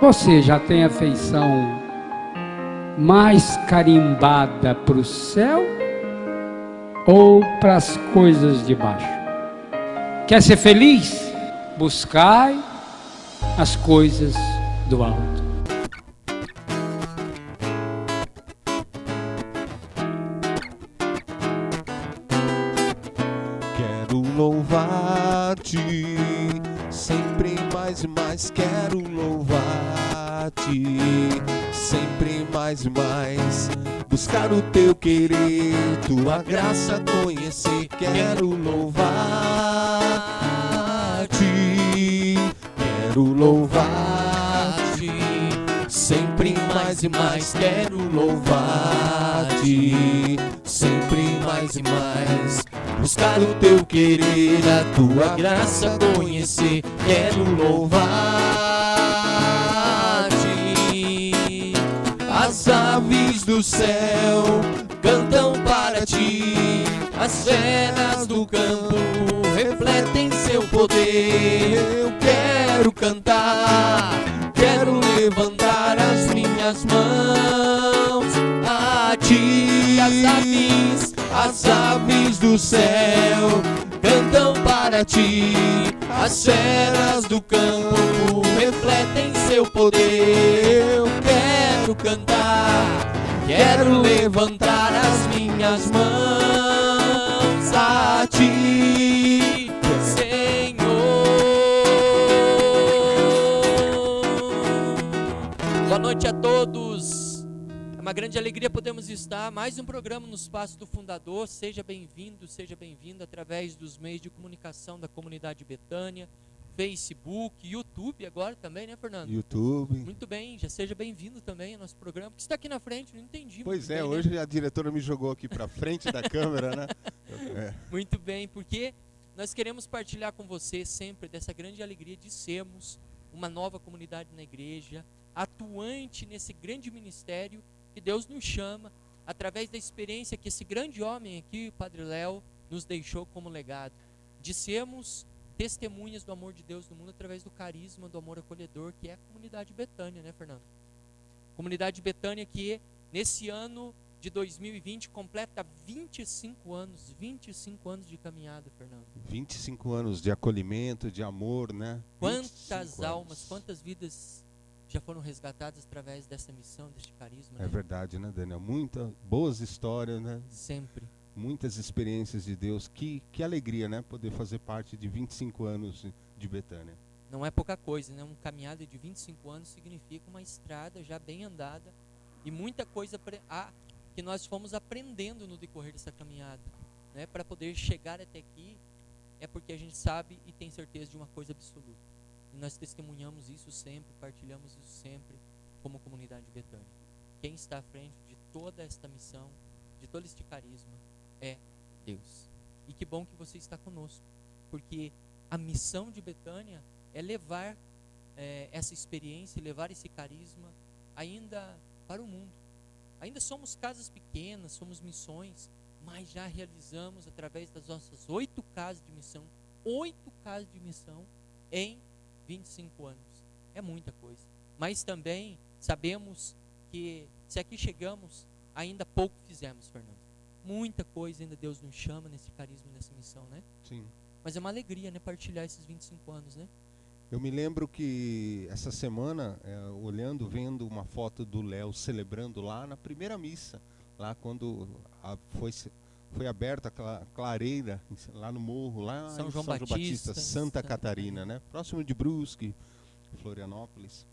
Você já tem afeição mais carimbada para o céu ou para as coisas de baixo? Quer ser feliz? Buscai as coisas do alto. Quero louvar-te, sempre mais e mais quero louvar-te, sempre mais e mais buscar o teu querer, tua graça conhecer. Quero louvar-te, quero louvar-te, sempre mais e mais quero louvar-te, sempre mais e mais buscar o teu querer, a tua graça conhecer. Quero louvar-te. As aves do céu cantam para ti, as feras do campo refletem seu poder. Eu quero cantar, quero levantar as minhas mãos a ti. As aves do céu cantam para ti, as feras do campo refletem seu poder. Eu quero cantar, quero levantar as minhas mãos a ti, Senhor. Boa noite a todos. É uma grande alegria podermos estar mais um programa no Espaço do Fundador. Seja bem-vindo, seja bem-vindo através dos meios de comunicação da comunidade Betânia, Facebook, YouTube agora também, né, Fernando? YouTube. Muito bem, já seja bem-vindo também ao nosso programa. Porque você está aqui na frente, não entendi. Pois é, bem, hoje né? a diretora me jogou aqui para frente da câmera, né? Muito bem, porque nós queremos partilhar com você sempre dessa grande alegria de sermos uma nova comunidade na igreja, atuante nesse grande ministério que Deus nos chama, através da experiência que esse grande homem aqui, o Padre Léo, nos deixou como legado, de sermos testemunhas do amor de Deus no mundo através do carisma, do amor acolhedor, que é a comunidade Betânia, né, Fernando? Comunidade Betânia que nesse ano de 2020 completa 25 anos de caminhada, Fernando. 25 anos de acolhimento, de amor, né? Quantas almas, quantas vidas já foram resgatadas através dessa missão, deste carisma, É né? verdade, né, Daniel? Muitas boas histórias, né? Sempre. Muitas experiências de Deus. Que alegria, né? Poder fazer parte de 25 anos de Betânia. Não é pouca coisa, né? Uma caminhada de 25 anos significa uma estrada já bem andada e muita coisa que nós fomos aprendendo no decorrer dessa caminhada, né? Para poder chegar até aqui, é porque a gente sabe e tem certeza de uma coisa absoluta. E nós testemunhamos isso sempre, partilhamos isso sempre como comunidade Betânia. Quem está à frente de toda esta missão, de todo este carisma, é Deus. E que bom que você está conosco, porque a missão de Betânia é levar essa experiência, levar esse carisma ainda para o mundo. Ainda somos casas pequenas, somos missões, mas já realizamos através das nossas 8 casas de missão, 8 casas de missão em 25 anos. É muita coisa. Mas também sabemos que se aqui chegamos, ainda pouco fizemos, Fernando. Muita coisa ainda Deus nos chama nesse carisma, nessa missão, né? Sim. Mas é uma alegria, né, partilhar esses 25 anos, né? Eu me lembro que essa semana, vendo uma foto do Léo celebrando lá na primeira missa, lá quando foi aberta a clareira, lá no morro, lá São em João São João Batista, Batista, Santa Catarina, né? Próximo de Brusque, Florianópolis.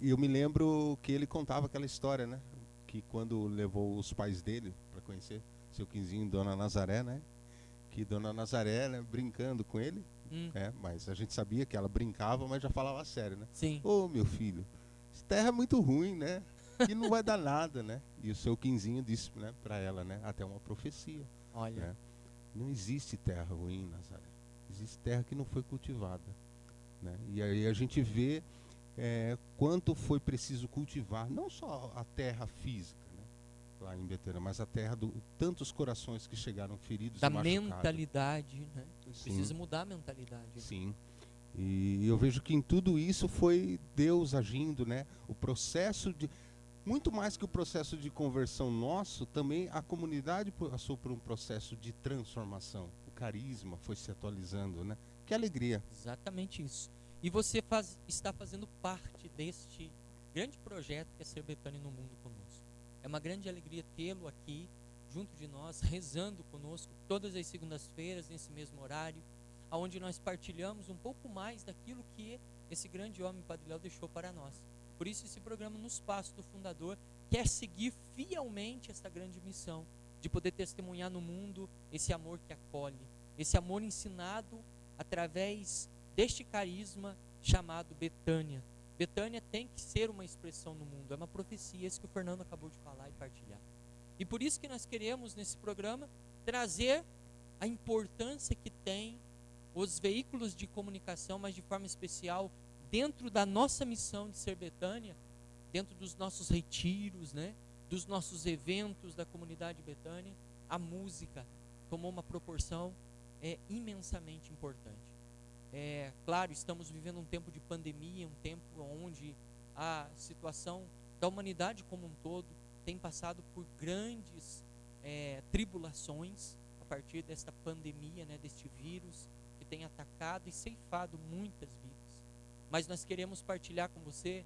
E eu me lembro que ele contava aquela história, né? Que quando levou os pais dele para conhecer seu Quinzinho e Dona Nazaré, né? Que Dona Nazaré, né, brincando com ele, mas a gente sabia que ela brincava, mas já falava sério, né? Sim. Ô, meu filho, essa terra é muito ruim, né? Que não vai dar nada, né? E o seu Quinzinho disse, né, para ela, né, até uma profecia. Olha. Né? Não existe terra ruim, Nazaré. Existe terra que não foi cultivada, né? E aí a gente vê quanto foi preciso cultivar, não só a terra física, né, lá em Betânia, mas a terra de tantos corações que chegaram feridos Da e machucados. mentalidade, né? Sim. Precisa mudar a mentalidade. Sim. E eu vejo que em tudo isso foi Deus agindo, né? O processo de... Muito mais que o processo de conversão nosso, também a comunidade passou por um processo de transformação. O carisma foi se atualizando, né? Que alegria. Exatamente isso. E você está fazendo parte deste grande projeto que é Ser Betânia no Mundo conosco. É uma grande alegria tê-lo aqui, junto de nós, rezando conosco, todas as segundas-feiras, nesse mesmo horário, onde nós partilhamos um pouco mais daquilo que esse grande homem, Padre Léo, deixou para nós. Por isso esse programa Nos Passos do Fundador quer seguir fielmente esta grande missão, de poder testemunhar no mundo esse amor que acolhe, esse amor ensinado através deste carisma chamado Betânia. Betânia tem que ser uma expressão no mundo, é uma profecia, isso que o Fernando acabou de falar e partilhar. E por isso que nós queremos nesse programa trazer a importância que tem os veículos de comunicação, mas de forma especial dentro da nossa missão de Ser Betânia, dentro dos nossos retiros, né, dos nossos eventos da comunidade Betânia, a música tomou uma proporção imensamente importante. Claro, estamos vivendo um tempo de pandemia, um tempo onde a situação da humanidade como um todo tem passado por grandes tribulações a partir desta pandemia, né, deste vírus que tem atacado e ceifado muitas vidas. Mas nós queremos partilhar com você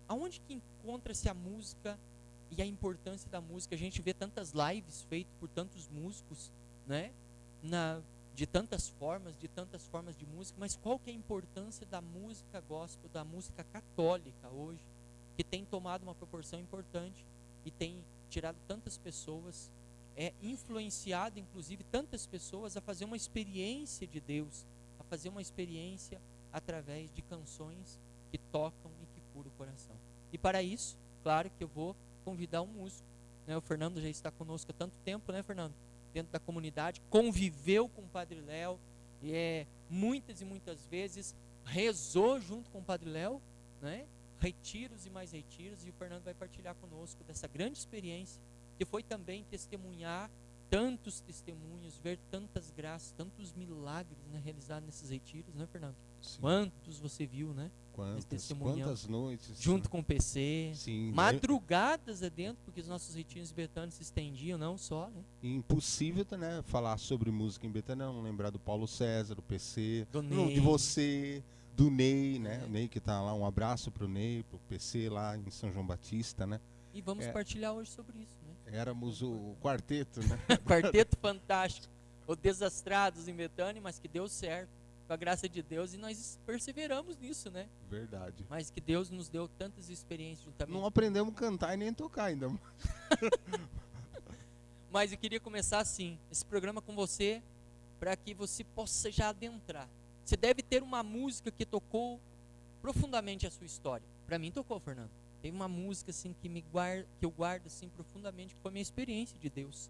aonde que encontra-se a música e a importância da música. A gente vê tantas lives feitas por tantos músicos, né? De tantas formas de música, mas qual que é a importância da música gospel, da música católica hoje, que tem tomado uma proporção importante e tem tirado tantas pessoas, influenciado inclusive tantas pessoas a fazer uma experiência de Deus, a fazer uma experiência através de canções que tocam e que curam o coração. E para isso, claro que eu vou convidar um músico, né? O Fernando já está conosco há tanto tempo, né, Fernando? Dentro da comunidade, conviveu com o Padre Léo, e muitas e muitas vezes rezou junto com o Padre Léo, né? Retiros e mais retiros, e o Fernando vai partilhar conosco dessa grande experiência, que foi também testemunhar tantos testemunhos, ver tantas graças, tantos milagres, né, realizados nesses retiros, né, Fernando? Sim. Quantos você viu, né? Quantas noites. Junto com o PC, Sim, madrugadas adentro, porque os nossos retiros betânicos se estendiam, não só, né? Impossível, né, falar sobre música em Betânia, não lembrar do Paulo César, do PC, Do Ney. de você, do Ney, né? O Ney que tá lá, um abraço pro Ney, pro PC lá em São João Batista, né? E vamos partilhar hoje sobre isso, né? Éramos o quarteto, né? Quarteto fantástico, o Desastrados em Betânia, mas que deu certo, com a graça de Deus, e nós perseveramos nisso, né? Verdade. Mas que Deus nos deu tantas experiências juntamente. Não aprendemos a cantar e nem tocar ainda. Mas eu queria começar assim, esse programa com você, para que você possa já adentrar. Você deve ter uma música que tocou profundamente a sua história. Para mim tocou, Fernando. Tem uma música assim que eu guardo assim profundamente, que foi a minha experiência de Deus,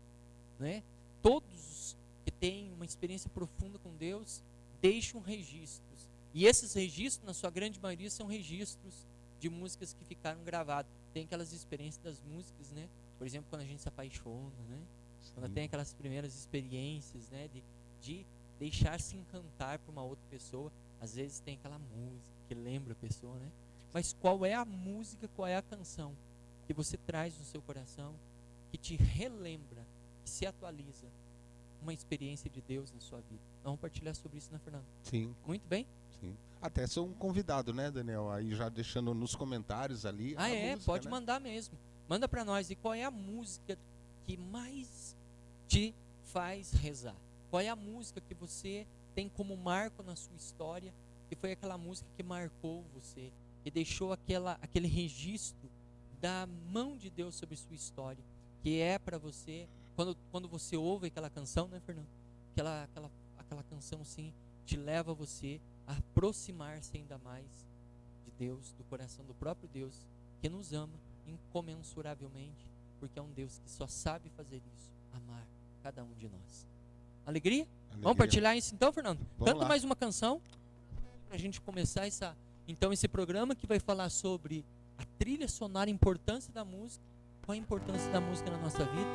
né? Todos que têm uma experiência profunda com Deus deixam registros. E esses registros, na sua grande maioria, são registros de músicas que ficaram gravadas. Tem aquelas experiências das músicas, né? Por exemplo, quando a gente se apaixona, né? Quando tem aquelas primeiras experiências, né? De deixar-se encantar por uma outra pessoa. Às vezes tem aquela música que lembra a pessoa, né? Mas qual é a música, qual é a canção que você traz no seu coração, que te relembra, que se atualiza uma experiência de Deus na sua vida? Vamos partilhar sobre isso, né, Fernando? Sim. Muito bem? Sim. Até sou um convidado, né, Daniel? Aí já deixando nos comentários ali. Música, pode, né? mandar mesmo. Manda para nós. E qual é a música que mais te faz rezar? Qual é a música que você tem como marco na sua história, que foi aquela música que marcou você, que deixou aquele registro da mão de Deus sobre sua história, que é para você, quando você ouve aquela canção, né, Fernando? Aquela canção, sim, te leva você a aproximar-se ainda mais de Deus, do coração do próprio Deus, que nos ama incomensuravelmente, porque é um Deus que só sabe fazer isso, amar cada um de nós. Alegria? Vamos partilhar isso então, Fernando? Canta mais uma canção para a gente começar esse programa, que vai falar sobre a trilha sonora, a importância da música. Qual a importância da música na nossa vida?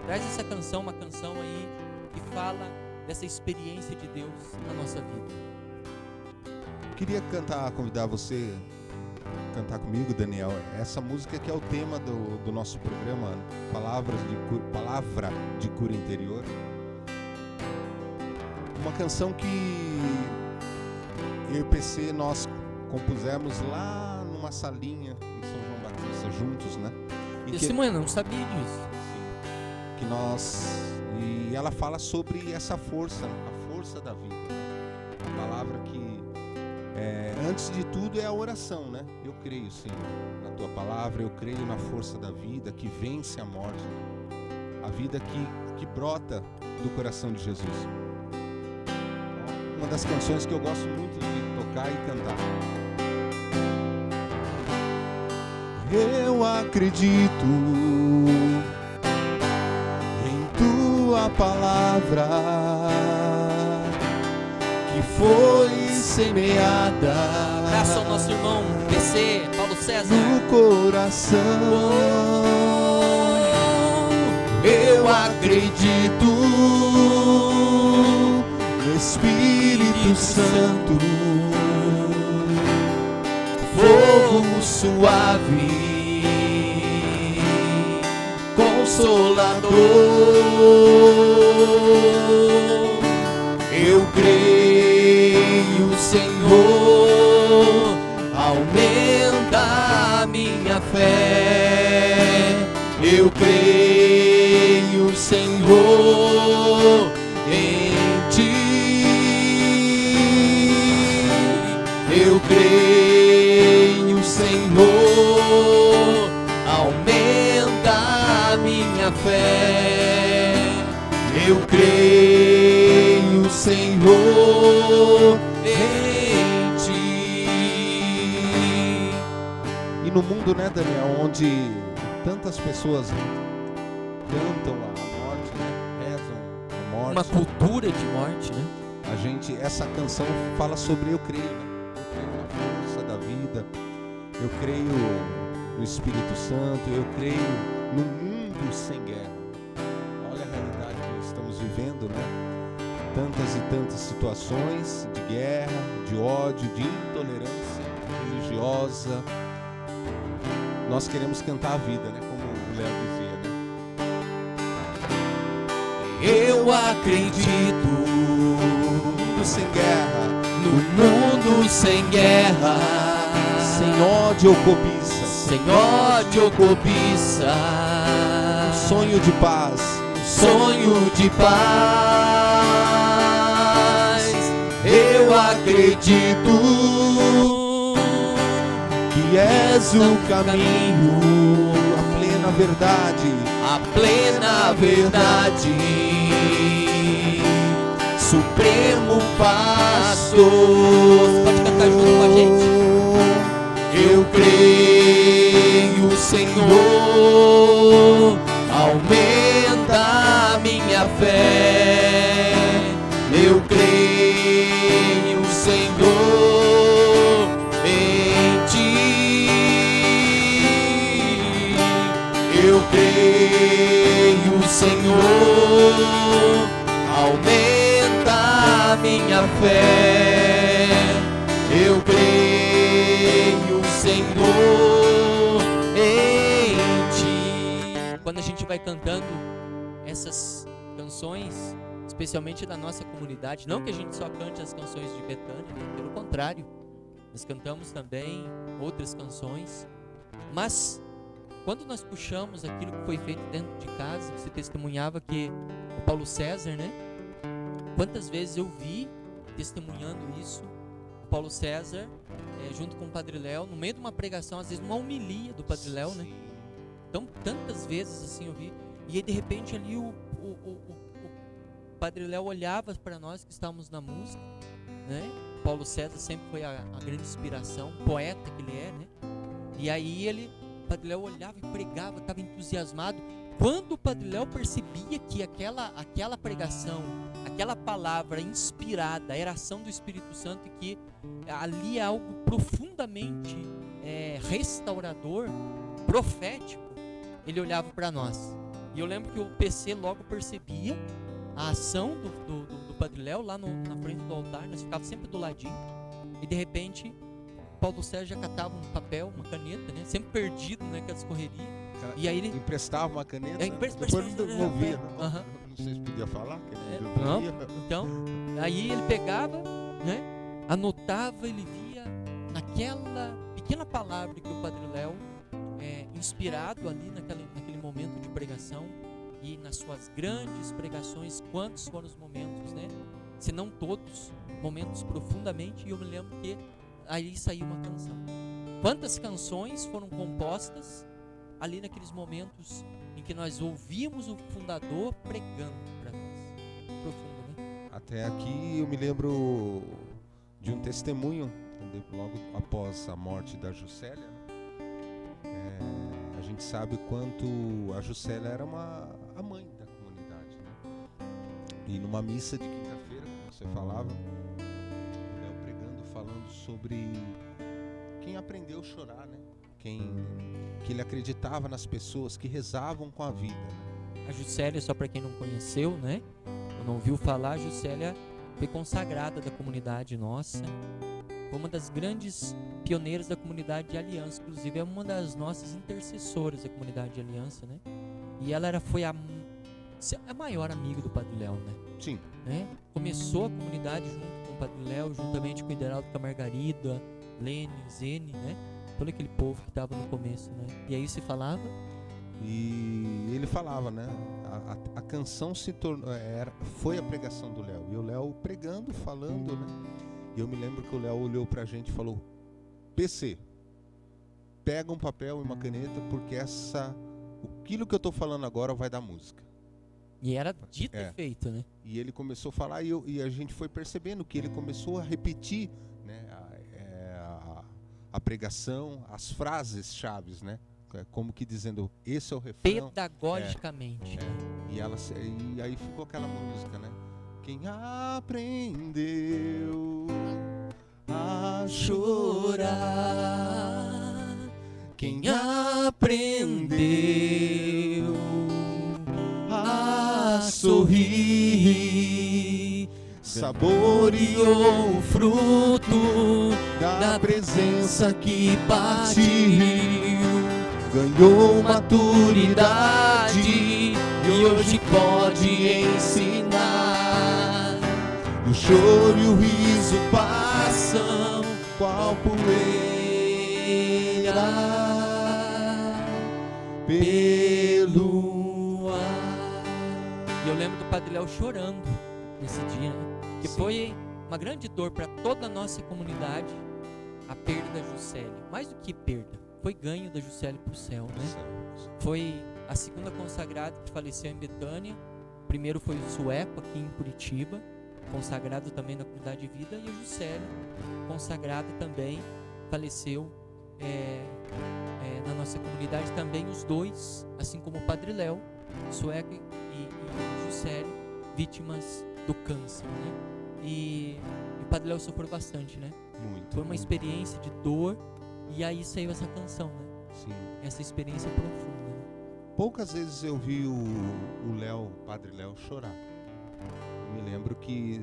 Traz essa canção, uma canção aí que fala dessa experiência de Deus na nossa vida. queria convidar você a cantar comigo, Daniel. Essa música que é o tema do nosso programa, Palavra de Cura Interior. Uma canção que eu e o PC nós compusemos lá numa salinha em São João Batista, juntos, né? Testemunha, não sabia disso. E ela fala sobre essa força, a força da vida, né? A palavra que antes de tudo é a oração, né? Eu creio, Senhor, na tua palavra, eu creio na força da vida que vence a morte, né? A vida que brota do coração de Jesus. Uma das canções que eu gosto muito de tocar e cantar. Eu acredito em tua palavra que foi semeada. Abraço ao nosso irmão PC, Paulo César. No coração. Eu acredito no Espírito Santo, fogo suave, consolador. Eu creio, Senhor, aumenta a minha fé. Eu creio, Senhor, em ti. Eu creio, Senhor, aumenta a minha fé. Eu creio, Senhor, em ti. E no mundo, né, Daniel, onde tantas pessoas cantam a morte, né, rezam a morte. Uma cultura de morte, né? Essa canção fala sobre eu creio, né? Eu creio na força da vida, eu creio no Espírito Santo, eu creio no mundo sem guerra. Olha a realidade que estamos vivendo, né? Tantas e tantas situações de guerra, de ódio, de intolerância religiosa. Nós queremos cantar a vida, né? Como o Léo dizia, né? Eu acredito no mundo sem guerra, no mundo sem guerra, sem ódio ou cobiça, sem ódio ou cobiça, sonho de paz, sonho de paz. Eu acredito que és o caminho, a plena verdade, a plena verdade, supremo pastor. Pode cantar junto com a gente? Eu creio, Senhor, aumenta a minha fé. Eu creio, Senhor, em ti. Eu creio, Senhor, aumenta a minha fé. Eu creio, Senhor, em ti. Quando a gente vai cantando essas canções, especialmente da nossa comunidade, não que a gente só cante as canções de Betânia, né? Pelo contrário, nós cantamos também outras canções, mas quando nós puxamos aquilo que foi feito dentro de casa, você testemunhava que o Paulo César, né? Quantas vezes eu vi testemunhando isso, o Paulo César, junto com o Padre Léo, no meio de uma pregação, às vezes uma homilia do Padre Léo, né? Então, tantas vezes assim eu vi, e aí de repente ali o Padre Léo olhava para nós que estávamos na música, né? Paulo César sempre foi a grande inspiração, poeta que ele é, né? E aí o Padre Léo olhava e pregava, estava entusiasmado. Quando o Padre Léo percebia que aquela pregação, aquela palavra inspirada era ação do Espírito Santo e que ali é algo profundamente restaurador, profético, ele olhava para nós. E eu lembro que o PC logo percebia a ação do Padre Léo lá na frente do altar. Nós ficávamos sempre do ladinho. E de repente, Paulo César já catava um papel, uma caneta, né? Sempre perdido, né? Que elas correriam. E aí ele emprestava uma caneta, depois emprestava, não devolvia. Aham. Não sei se podia falar. Que ele Não, devolvia. então, aí ele pegava, né? Anotava, ele via naquela pequena palavra que o Padre Léo, inspirado ali naquele momento de pregação, e nas suas grandes pregações, quantos foram os momentos, né? Se não todos, momentos profundamente, e eu me lembro que aí saiu uma canção. Quantas canções foram compostas ali naqueles momentos em que nós ouvimos o fundador pregando para nós? Profundo, né? Até aqui eu me lembro de um testemunho, logo após a morte da Juscelia. A gente sabe quanto a Juscelia era a mãe da comunidade, né? E numa missa de quinta-feira, como você falava, o Léo pregando, falando sobre quem aprendeu a chorar, né? Que ele acreditava nas pessoas que rezavam com a vida, né? A Juscelia, só para quem não conheceu, né? Ou não ouviu falar, a Juscelia foi consagrada da comunidade nossa, foi uma das grandes pioneiras da comunidade de Aliança, inclusive é uma das nossas intercessoras da comunidade de Aliança, né? E ela foi a maior amiga do Padre Léo, né? Sim. Né? Começou a comunidade junto com o Padre Léo, juntamente com o Hideraldo, com a Margarida, Lene, Zene, né? Todo aquele povo que estava no começo, né? E aí se falava? E ele falava, né? A canção se tornou, foi a pregação do Léo. E o Léo pregando, falando, né? E eu me lembro que o Léo olhou pra gente e falou: PC, pega um papel e uma caneta, porque aquilo que eu tô falando agora vai dar música. E era dito e feito, né? E ele começou a falar e a gente foi percebendo que ele começou a repetir, né, a pregação, as frases chaves, né? Como que dizendo, esse é o refrão. Pedagogicamente. E aí ficou aquela música, né? Quem aprendeu a chorar, quem aprendeu a sorrir, saboreou o fruto da presença que partiu, ganhou maturidade e hoje pode ensinar. O choro e o riso passam qual poeira pelo ar. E eu lembro do Padre Léo chorando nesse dia, né? Que foi uma grande dor para toda a nossa comunidade, a perda da Juscelia. Mais do que perda, foi ganho da Juscelia para o céu, né? Foi a segunda consagrada que faleceu em Betânia. O primeiro foi o Sueco aqui em Curitiba, consagrado também na comunidade de vida, e a Juscelia, consagrada também, faleceu na nossa comunidade também, os dois, assim como o Padre Léo, Sueco e Juscelia, vítimas do câncer, né? E o Padre Léo sofreu bastante, né? Muito. Foi uma experiência de dor, e aí saiu essa canção, né? Sim. Essa experiência profunda, né? Poucas vezes eu vi o Léo, o Padre Léo, chorar. Eu me lembro que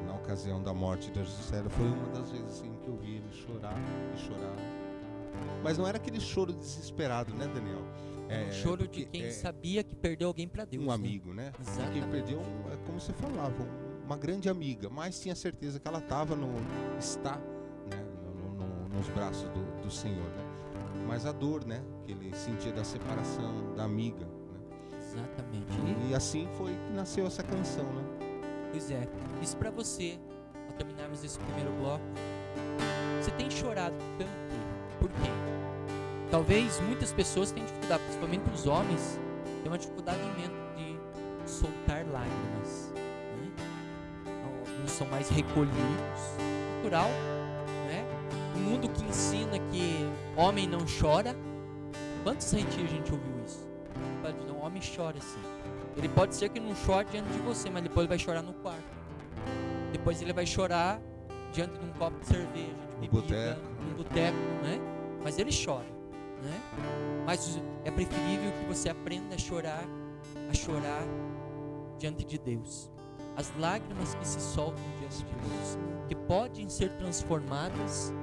na ocasião da morte da Juscelia foi uma das vezes assim, que eu vi ele chorar e chorar. Mas não era aquele choro desesperado, né, Daniel? Um choro de quem sabia que perdeu alguém para Deus. Um amigo, né? Exatamente. Quem perdeu, como você falava, uma grande amiga, mas tinha certeza que ela está, né, nos braços do Senhor, né? Mas a dor, né, que ele sentia da separação da amiga, né? Exatamente. E assim foi que nasceu essa canção, né? Pois é. Isso para você, ao terminarmos esse primeiro bloco, você tem chorado pelo quê? Por quê? Talvez muitas pessoas tenham dificuldade, principalmente os homens, têm uma dificuldade imensa de soltar lágrimas, né? Alguns são mais recolhidos, natural, né? Um mundo que ensina que homem não chora. Quantos retiros a gente ouviu isso? Um homem chora sim. Ele pode ser que não chore diante de você, mas depois ele vai chorar no quarto. Depois ele vai chorar diante de um copo de cerveja, de bebida, num boteco, né? Mas ele chora, né? Mas é preferível que você aprenda a chorar diante de Deus. as lágrimas que se soltam diante de Deus, que podem ser transformadas,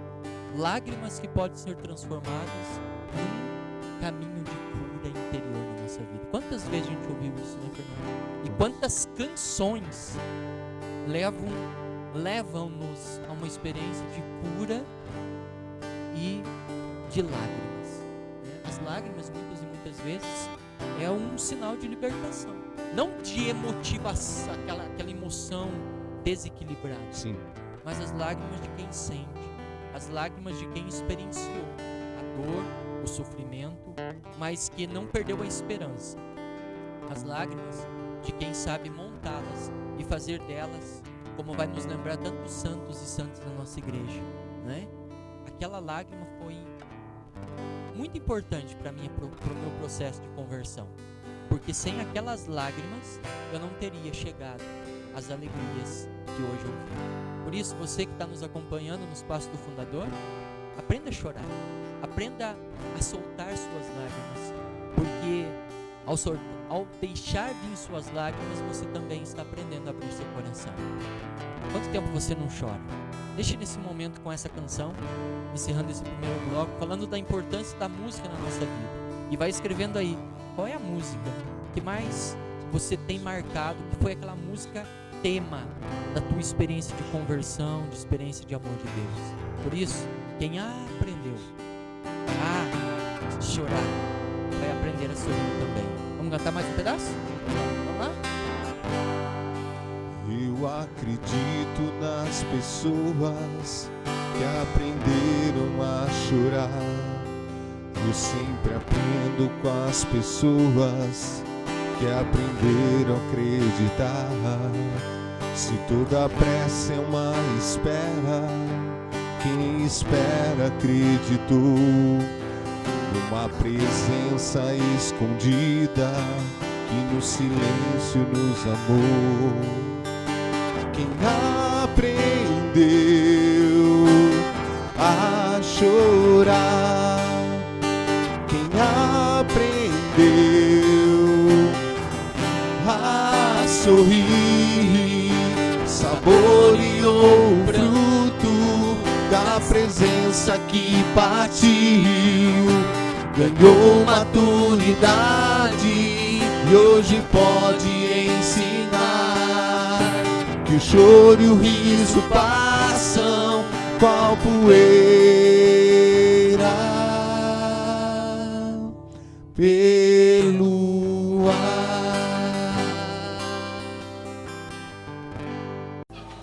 lágrimas que podem ser transformadas num caminho de cura interior na nossa vida. Quantas vezes a gente ouviu isso, né, Fernando? E quantas canções levam-nos a uma experiência de cura e de lágrimas, né? As lágrimas, muitas e muitas vezes, é um sinal de libertação, não de emotivação, aquela emoção desequilibrada. Sim. Mas as lágrimas de quem sente, as lágrimas de quem experienciou a dor, o sofrimento, mas que não perdeu a esperança. As lágrimas de quem sabe montá-las e fazer delas, como vai nos lembrar tantos santos e santas na nossa igreja, né? Aquela lágrima foi muito importante para mim, para o meu processo de conversão, porque sem aquelas lágrimas eu não teria chegado às alegrias que hoje eu vivo. Por isso, você que está nos acompanhando nos Passos do Fundador, aprenda a chorar, aprenda a soltar suas lágrimas, porque ao deixar vir suas lágrimas, você também está aprendendo a abrir seu coração. Quanto tempo você não chora? Deixe nesse momento com essa canção, encerrando esse primeiro bloco, falando da importância da música na nossa vida. E vai escrevendo aí, qual é a música que mais você tem marcado, que foi aquela música tema da tua experiência de conversão, de experiência de amor de Deus. Por isso, quem aprendeu a chorar, vai aprender a sorrir também. Vamos cantar mais um pedaço? Vamos lá? Eu acredito nas pessoas que aprenderam a chorar. Eu sempre aprendo com as pessoas que aprenderam a acreditar. Se toda pressa é uma espera, quem espera acreditou numa presença escondida que no silêncio nos amou. Quem aprendeu a chorar, quem aprendeu a sorrir, saboreou o fruto da presença que partiu, ganhou maturidade e hoje pode ensinar que o choro e o riso passam qual poeira pelo ar.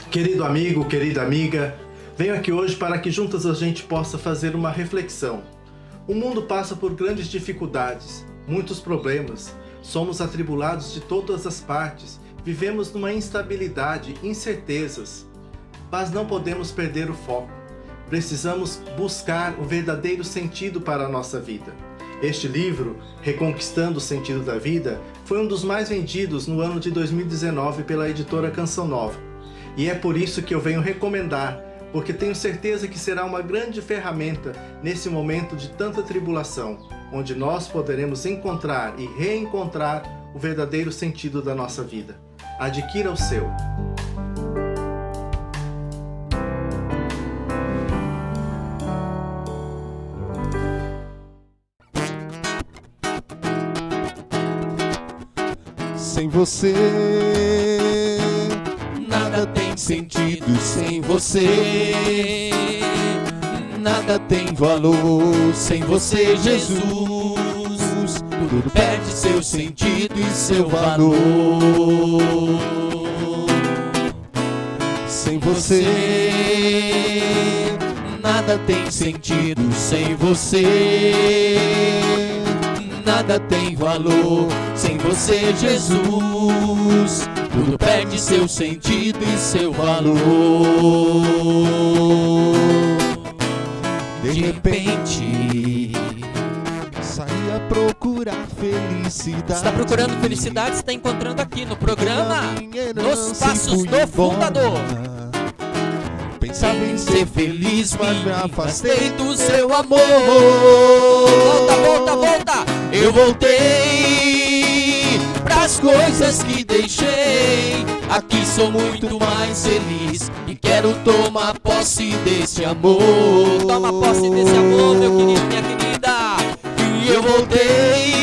Querido amigo, querida amiga, venho aqui hoje para que juntas a gente possa fazer uma reflexão. O mundo passa por grandes dificuldades, muitos problemas, somos atribulados de todas as partes, vivemos numa instabilidade, incertezas, mas não podemos perder o foco. Precisamos buscar o verdadeiro sentido para a nossa vida. Este livro, Reconquistando o Sentido da Vida, foi um dos mais vendidos no ano de 2019 pela editora Canção Nova. E é por isso que eu venho recomendar, porque tenho certeza que será uma grande ferramenta nesse momento de tanta tribulação, onde nós poderemos encontrar e reencontrar o verdadeiro sentido da nossa vida. Adquira o seu. Sem você, nada tem sentido. Sem você, nada tem valor. Sem você, Jesus, tudo perde seu sentido e seu valor. Sem você, nada tem sentido. Sem você, nada tem valor. Sem você, Jesus, tudo perde seu sentido e seu valor. De repente, saí a procurar felicidade. Está procurando felicidade? Está encontrando aqui no programa Nos Passos do Fundador. Pensava em ser feliz, mas me afastei do seu amor. Volta, volta, volta! Eu voltei pras coisas que deixei. Aqui sou muito mais feliz e quero tomar posse desse amor. Toma posse desse amor, meu querido, minha querida. E eu voltei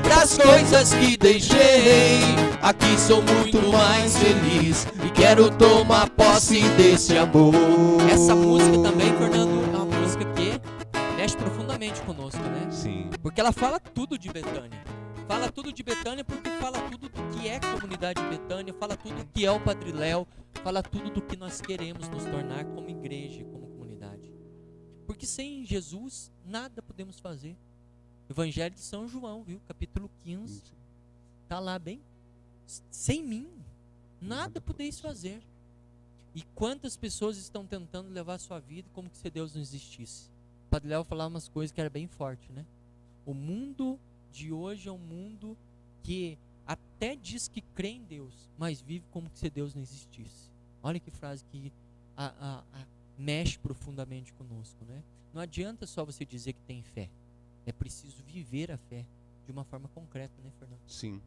pras coisas que deixei. Aqui sou muito mais feliz e quero tomar posse desse amor. Essa música também, Fernando, é uma música que mexe profundamente conosco, né? Sim. Porque ela fala tudo de Betânia. Fala tudo de Betânia porque fala tudo do que é a comunidade Betânia, fala tudo do que é o Padre Léo, fala tudo do que nós queremos nos tornar como igreja, como comunidade. Porque sem Jesus, nada podemos fazer. Evangelho de São João, viu? Capítulo 15. Tá lá bem. Sem mim, nada podeis fazer. E quantas pessoas estão tentando levar a sua vida como se Deus não existisse? O Padre Léo falava umas coisas que era bem forte, né? O mundo de hoje é um mundo que até diz que crê em Deus, mas vive como se Deus não existisse. Olha que frase que mexe profundamente conosco, né? Não adianta só você dizer que tem fé. É preciso viver a fé de uma forma concreta, né, Fernando? Sim.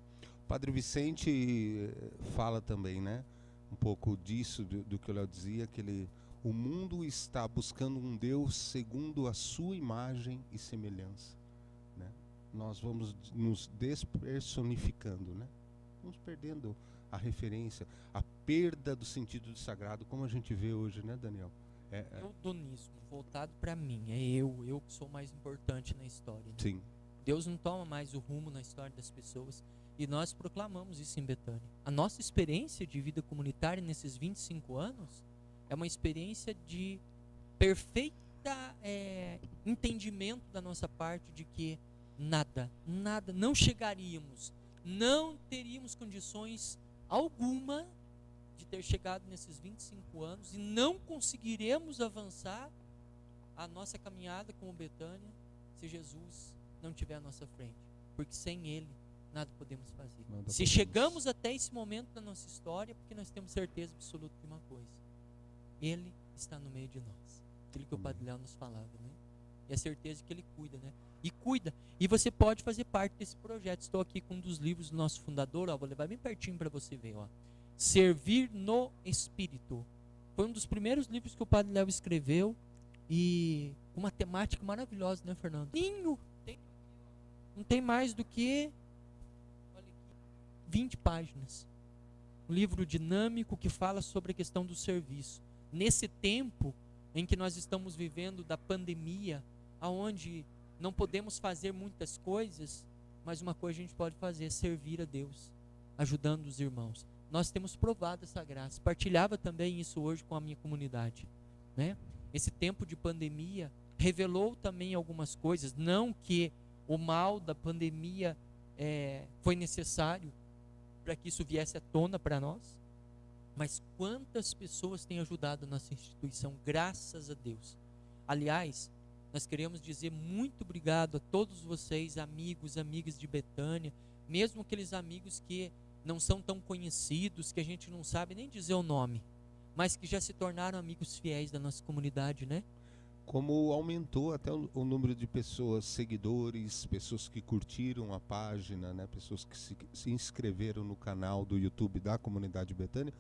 O Padre Vicente fala também, né? Um pouco disso, do que o Léo dizia, que o mundo está buscando um Deus segundo a sua imagem e semelhança. Né? Nós vamos nos despersonificando, né? Vamos perdendo a referência, a perda do sentido do sagrado, como a gente vê hoje, né, Daniel? Eudonismo, voltado para mim, é eu que sou mais importante na história. Né? Sim. Deus não toma mais o rumo na história das pessoas e nós proclamamos isso em Betânia. A nossa experiência de vida comunitária nesses 25 anos é uma experiência de perfeita entendimento da nossa parte de que nada, não chegaríamos, não teríamos condições alguma de ter chegado nesses 25 anos e não conseguiremos avançar a nossa caminhada como Betânia se Jesus não estiver à nossa frente, porque sem Ele nada podemos fazer. Se chegamos até esse momento da nossa história, porque nós temos certeza absoluta de uma coisa: Ele está no meio de nós. Aquilo que o Padre Léo nos falava, né? E a certeza que Ele cuida, né? E cuida. E você pode fazer parte desse projeto. Estou aqui com um dos livros do nosso fundador, ó, vou levar bem pertinho para você ver, ó. Servir no Espírito. Foi um dos primeiros livros que o Padre Léo escreveu e com uma temática maravilhosa, né, Fernando? Não tem mais do que 20 páginas. Um livro dinâmico que fala sobre a questão do serviço. Nesse tempo em que nós estamos vivendo da pandemia, aonde não podemos fazer muitas coisas, mas uma coisa a gente pode fazer é servir a Deus, ajudando os irmãos. Nós temos provado essa graça. Partilhava também isso hoje com a minha comunidade, né? Esse tempo de pandemia revelou também algumas coisas, não que o mal da pandemia foi necessário para que isso viesse à tona para nós, mas quantas pessoas têm ajudado a nossa instituição, graças a Deus. Aliás, nós queremos dizer muito obrigado a todos vocês, amigos, amigas de Betânia, mesmo aqueles amigos que não são tão conhecidos, que a gente não sabe nem dizer o nome, mas que já se tornaram amigos fiéis da nossa comunidade, né? Como aumentou até o número de pessoas, seguidores, pessoas que curtiram a página, né? Pessoas que se inscreveram no canal do YouTube da comunidade Betânia,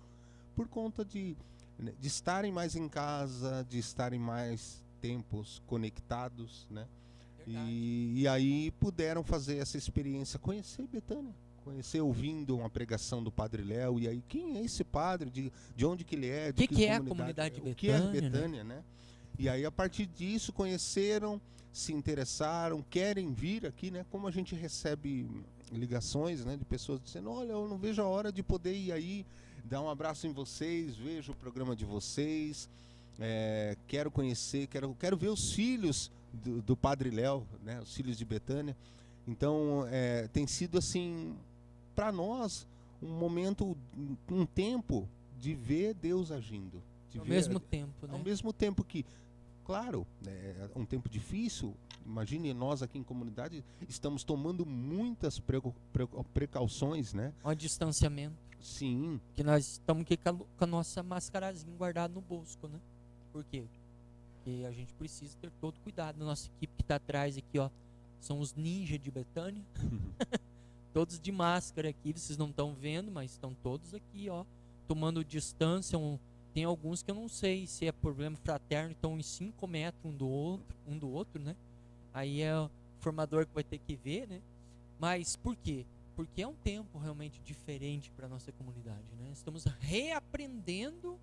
por conta de estarem mais em casa, de estarem mais tempos conectados, né? E aí puderam fazer essa experiência, conhecer Betânia, conhecer ouvindo uma pregação do Padre Léo, e aí quem é esse padre, de onde que ele é, de que é a comunidade Betânia, o que é Betânia, né? E aí a partir disso conheceram, se interessaram, querem vir aqui, né? Como a gente recebe ligações, né, de pessoas dizendo: olha, eu não vejo a hora de poder ir aí, dar um abraço em vocês, vejo o programa de vocês, quero conhecer, quero ver os filhos do Padre Léo, né, os filhos de Betânia. Então tem sido assim para nós um momento, um tempo de ver Deus agindo, ao mesmo tempo, né? Ao mesmo tempo que, claro, é um tempo difícil. Imagine, nós aqui em comunidade estamos tomando muitas precauções, né? O distanciamento. Sim. Que nós estamos aqui com a nossa mascarazinha guardada no bolso, né? Por quê? Porque a gente precisa ter todo cuidado. A nossa equipe que está atrás aqui, ó, são os ninjas de Betânia. todos de máscara aqui, vocês não estão vendo, mas estão todos aqui, ó, tomando distância. Tem alguns que eu não sei se é problema fraterno, estão em 5 metros um do outro, né? Aí é o formador que vai ter que ver, né? Mas por quê? Porque é um tempo realmente diferente para a nossa comunidade, né? Estamos reaprendendo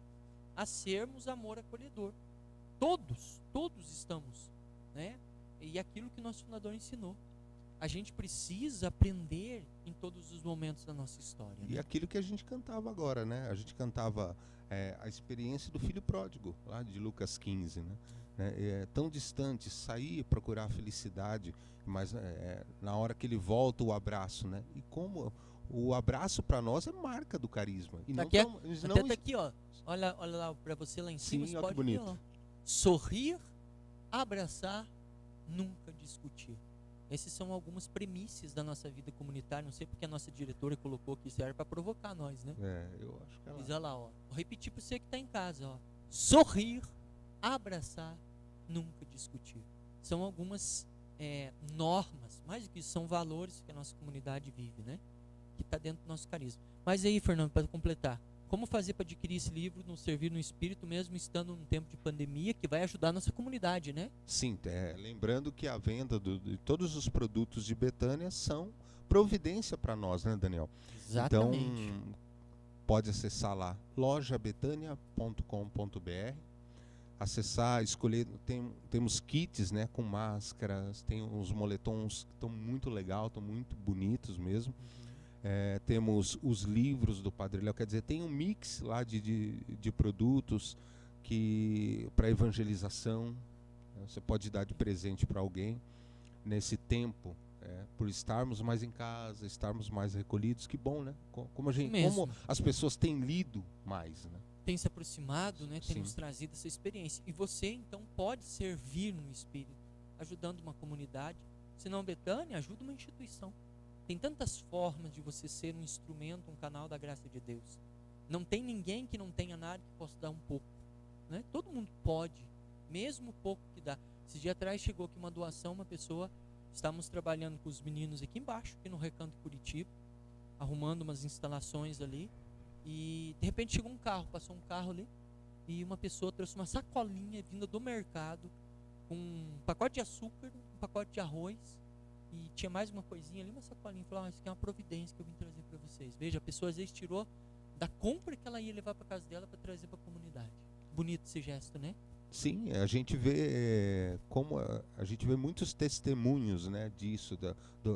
a sermos amor acolhedor. Todos estamos, né? E aquilo que nosso fundador ensinou. A gente precisa aprender em todos os momentos da nossa história. E né? aquilo que a gente cantava agora, né? A gente cantava a experiência do filho pródigo, lá de Lucas 15, né? É tão distante, sair procurar a felicidade, mas na hora que ele volta, o abraço, né? E como o abraço para nós é marca do carisma. E Até tá aqui, ó. Olha lá para você lá em cima. Sim, você olha pode que bonito. ver, ó. Sorrir, abraçar, nunca discutir. Essas são algumas premissas da nossa vida comunitária. Não sei porque a nossa diretora colocou aqui, isso era para provocar nós, né? Eu acho que ela... Diz lá, ó. Vou repetir para você que está em casa, ó. Sorrir, abraçar, nunca discutir. São algumas normas, mais do que isso, são valores que a nossa comunidade vive, né? Que está dentro do nosso carisma. Mas aí, Fernando, para completar, como fazer para adquirir esse livro, nos servir no espírito, mesmo estando num tempo de pandemia, que vai ajudar a nossa comunidade, né? Sim, lembrando que a venda de todos os produtos de Betânia são providência para nós, né, Daniel? Exatamente. Então, pode acessar lá, lojabetania.com.br, acessar, escolher, temos kits, né, com máscaras, tem uns moletons que estão muito legal, estão muito bonitos mesmo. Temos os livros do Padre Léo, quer dizer, tem um mix lá de produtos para evangelização. Você pode dar de presente para alguém nesse tempo, por estarmos mais em casa, estarmos mais recolhidos. Que bom, né? Como as pessoas têm lido mais, né? Tem se aproximado, né? Tem Sim. nos trazido essa experiência. E você, então, pode servir no espírito, ajudando uma comunidade. Se não Betânia, ajuda uma instituição. Tem tantas formas de você ser um instrumento, um canal da graça de Deus. Não tem ninguém que não tenha nada que possa dar um pouco, né? Todo mundo pode, mesmo o pouco que dá. Esse dia atrás chegou aqui uma doação, uma pessoa, estávamos trabalhando com os meninos aqui embaixo, aqui no Recanto Curitiba, arrumando umas instalações ali, e de repente chegou um carro, passou um carro ali, e uma pessoa trouxe uma sacolinha vinda do mercado, com um pacote de açúcar, um pacote de arroz, e tinha mais uma coisinha ali, uma sacolinha. Falou: isso aqui é uma providência que eu vim trazer para vocês. Veja, a pessoa às vezes tirou da compra que ela ia levar para casa dela para trazer para a comunidade. Bonito esse gesto, né? Sim, a gente vê a gente vê muitos testemunhos, né, disso,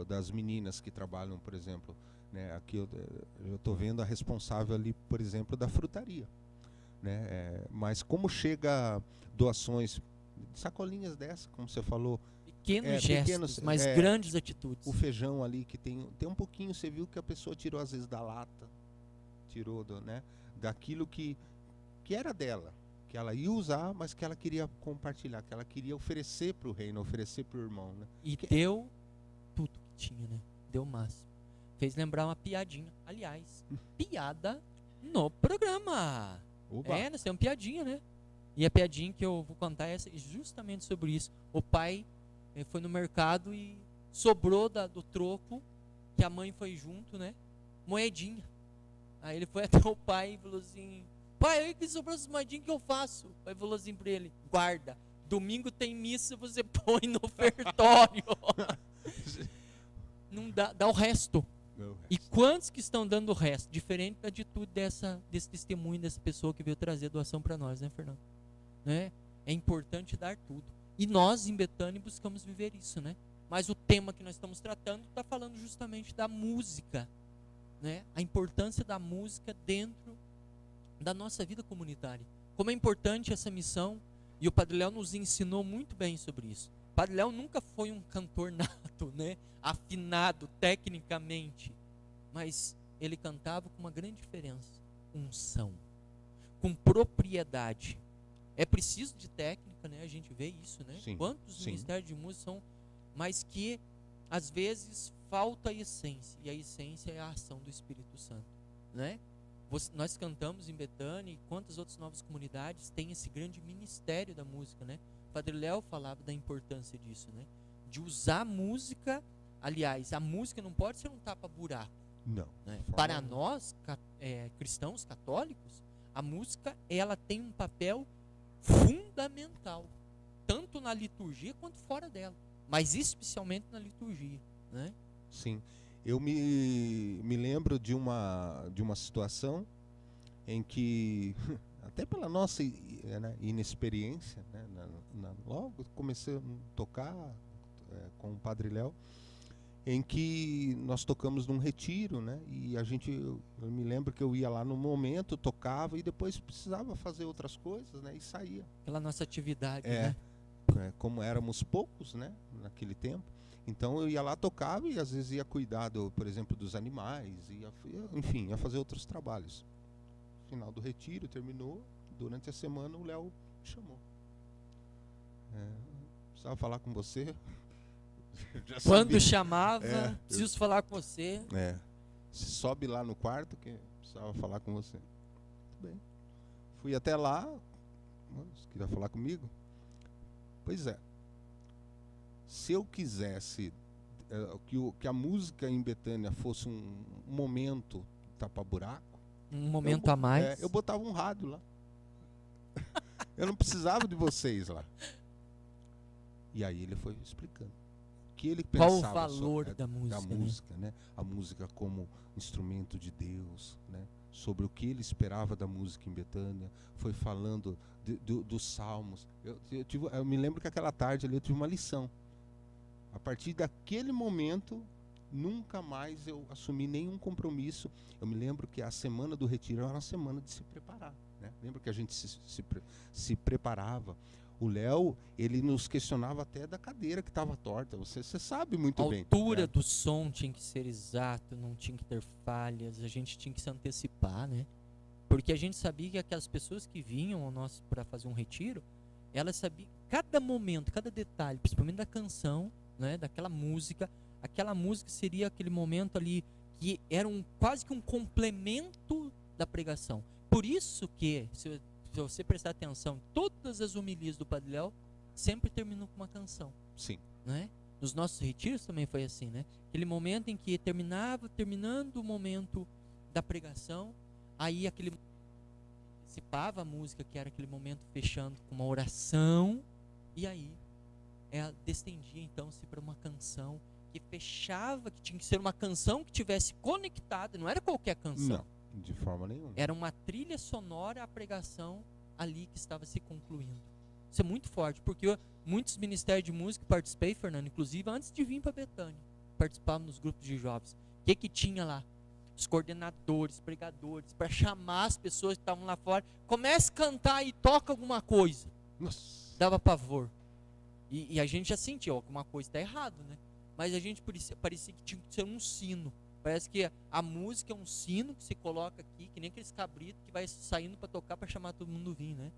das meninas que trabalham, por exemplo, né, aqui eu estou vendo a responsável ali, por exemplo, da frutaria, né, mas como chega doações, sacolinhas dessa, como você falou, pequenos gestos, mas grandes atitudes. O feijão ali que tem um pouquinho, você viu que a pessoa tirou às vezes da lata, tirou né, daquilo que era dela, que ela ia usar, mas que ela queria compartilhar, que ela queria oferecer para o reino, oferecer para o irmão, né? E deu tudo que tinha, né? Deu o máximo. Fez lembrar uma piadinha. Aliás, piada no programa. Oba. Nós temos piadinha, né? E a piadinha que eu vou contar é justamente sobre isso. O pai foi no mercado e sobrou do troco, que a mãe foi junto, né? Moedinha. Aí ele foi até o pai e falou assim: pai, aí que sobrou essas moedinhas, que eu faço? O pai falou assim pra ele: guarda, domingo tem missa, você põe no ofertório. Não dá o resto. E quantos que estão dando o resto? Diferente da atitude desse testemunho dessa pessoa que veio trazer doação para nós, né, Fernando? Né? É importante dar tudo. E nós, em Betânia, buscamos viver isso, né? Mas o tema que nós estamos tratando está falando justamente da música, né? A importância da música dentro da nossa vida comunitária. Como é importante essa missão, e o Padre Léo nos ensinou muito bem sobre isso. O Padre Léo nunca foi um cantor nato, né? Afinado tecnicamente, mas ele cantava com uma grande diferença: unção, com propriedade. É preciso de técnica, né? A gente vê isso, né? Sim, Quantos ministérios de música são, mas que às vezes falta a essência, e a essência é a ação do Espírito Santo, né? Nós cantamos em Betânia, e quantas outras novas comunidades têm esse grande ministério da música, né? O Padre Léo falava da importância disso, né? De usar a música Aliás, a música não pode ser um tapa-buraco. Não. Né? de forma Para alguma. nós, cristãos católicos, a música ela tem um papel fundamental, tanto na liturgia quanto fora dela, mas especialmente na liturgia. Né? Sim. Eu me lembro de uma situação em que, até pela nossa inexperiência, né, logo comecei a tocar com o Padre Léo, em que nós tocamos num retiro, né, e eu me lembro que eu ia lá no momento, tocava e depois precisava fazer outras coisas, né, e saía. Aquela nossa atividade, né? Como éramos poucos, né, naquele tempo, então eu ia lá, tocava e às vezes ia cuidar, por exemplo, dos animais, enfim, ia fazer outros trabalhos. Final do retiro, terminou, durante a semana o Léo me chamou. Precisava falar com você. Já Quando sabia. chamava, preciso falar com você. Se sobe lá no quarto que precisava falar com você. Tudo bem. Fui até lá. Você queria falar comigo? Pois é. Se eu quisesse que a música em Betânia fosse um momento tapa-buraco, Um momento a mais. eu botava um rádio lá. Eu não precisava de vocês lá. E aí ele foi explicando. Que ele Qual o pensava valor da música, né? A música como instrumento de Deus, né? Sobre o que ele esperava da música em Betânia, foi falando dos salmos. Eu me lembro que aquela tarde ali eu tive uma lição. A partir daquele momento, nunca mais eu assumi nenhum compromisso. Eu me lembro que a semana do retiro era uma semana de se preparar, né? Lembra que a gente se preparava. O Léo, ele nos questionava até da cadeira que estava torta. Você sabe muito bem. A altura do som tinha que ser exato, não tinha que ter falhas, a gente tinha que se antecipar, né? Porque a gente sabia que aquelas pessoas que vinham ao nosso para fazer um retiro, elas sabiam cada momento, cada detalhe, principalmente da canção, né, daquela música. Aquela música seria aquele momento ali que era quase que um complemento da pregação. Por isso que, se você prestar atenção, todas as homilias do Padre Léo sempre terminam com uma canção. Sim. Né? Nos nossos retiros também foi assim, né? Aquele momento em que terminando o momento da pregação, aí antecipava a música, que era aquele momento fechando com uma oração, e aí descendia então-se para uma canção que fechava, que tinha que ser uma canção que tivesse conectada, não era qualquer canção. Não. De forma nenhuma. Era uma trilha sonora à pregação ali que estava se concluindo. Isso é muito forte, porque muitos ministérios de música participei, Fernando, inclusive antes de vir para Betânia, participava nos grupos de jovens. O que tinha lá? Os coordenadores, pregadores, para chamar as pessoas que estavam lá fora, comece a cantar e toca alguma coisa. Nossa. Dava pavor. E a gente já sentia, alguma coisa está errado, né? Mas a gente parecia que tinha que ser um sino. Parece que a música é um sino que se coloca aqui, que nem aqueles cabritos que vai saindo para tocar para chamar todo mundo vir, né?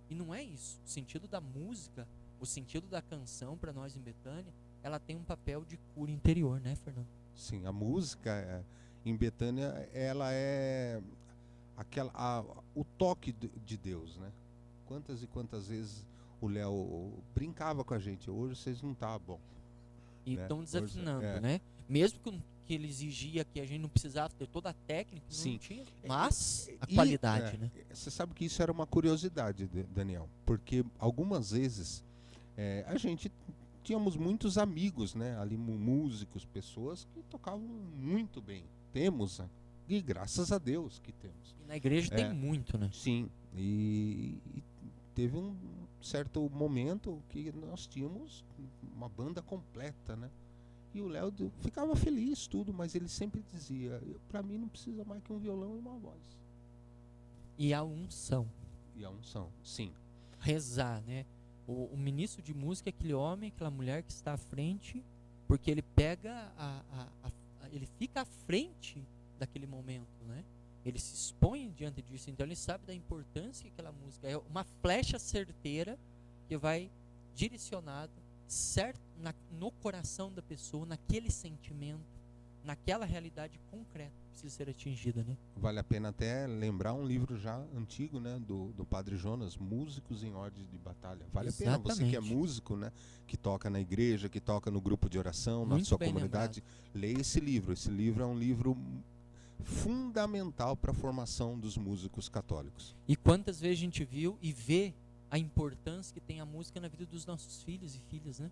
E não é isso. O sentido da música, o sentido da canção para nós em Betânia, ela tem um papel de cura interior, né, Fernando? Sim, a música em Betânia, ela é o toque de Deus, né? Quantas e quantas vezes o Léo brincava com a gente, hoje vocês não tá bom. E né? estão desafinando, né? Mesmo que ele exigia que a gente não precisava ter toda a técnica, Sim. não tinha, mas a qualidade, né? Você sabe que isso era uma curiosidade, Daniel, porque algumas vezes a gente tínhamos muitos amigos, né? Ali músicos, pessoas que tocavam muito bem. Temos, e graças a Deus que temos. E na igreja tem muito, né? Sim, e teve um certo momento que nós tínhamos uma banda completa, né? E o Léo ficava feliz, tudo, mas ele sempre dizia, para mim não precisa mais que um violão e uma voz. E a unção. E a unção, sim. Rezar, né? O ministro de música é aquele homem, aquela mulher que está à frente, porque ele pega ele fica à frente daquele momento, né? Ele se expõe diante disso, então ele sabe da importância que aquela música é uma flecha certeira que vai direcionada certo no coração da pessoa, naquele sentimento, naquela realidade concreta que precisa ser atingida, né? Vale a pena até lembrar um livro já antigo, né, do Padre Jonas, Músicos em Ordem de Batalha. Vale a pena, você que é músico, né, que toca na igreja, que toca no grupo de oração, na sua comunidade, leia esse livro. Esse livro é um livro fundamental para a formação dos músicos católicos. E quantas vezes a gente viu e vê a importância que tem a música na vida dos nossos filhos e filhas, né?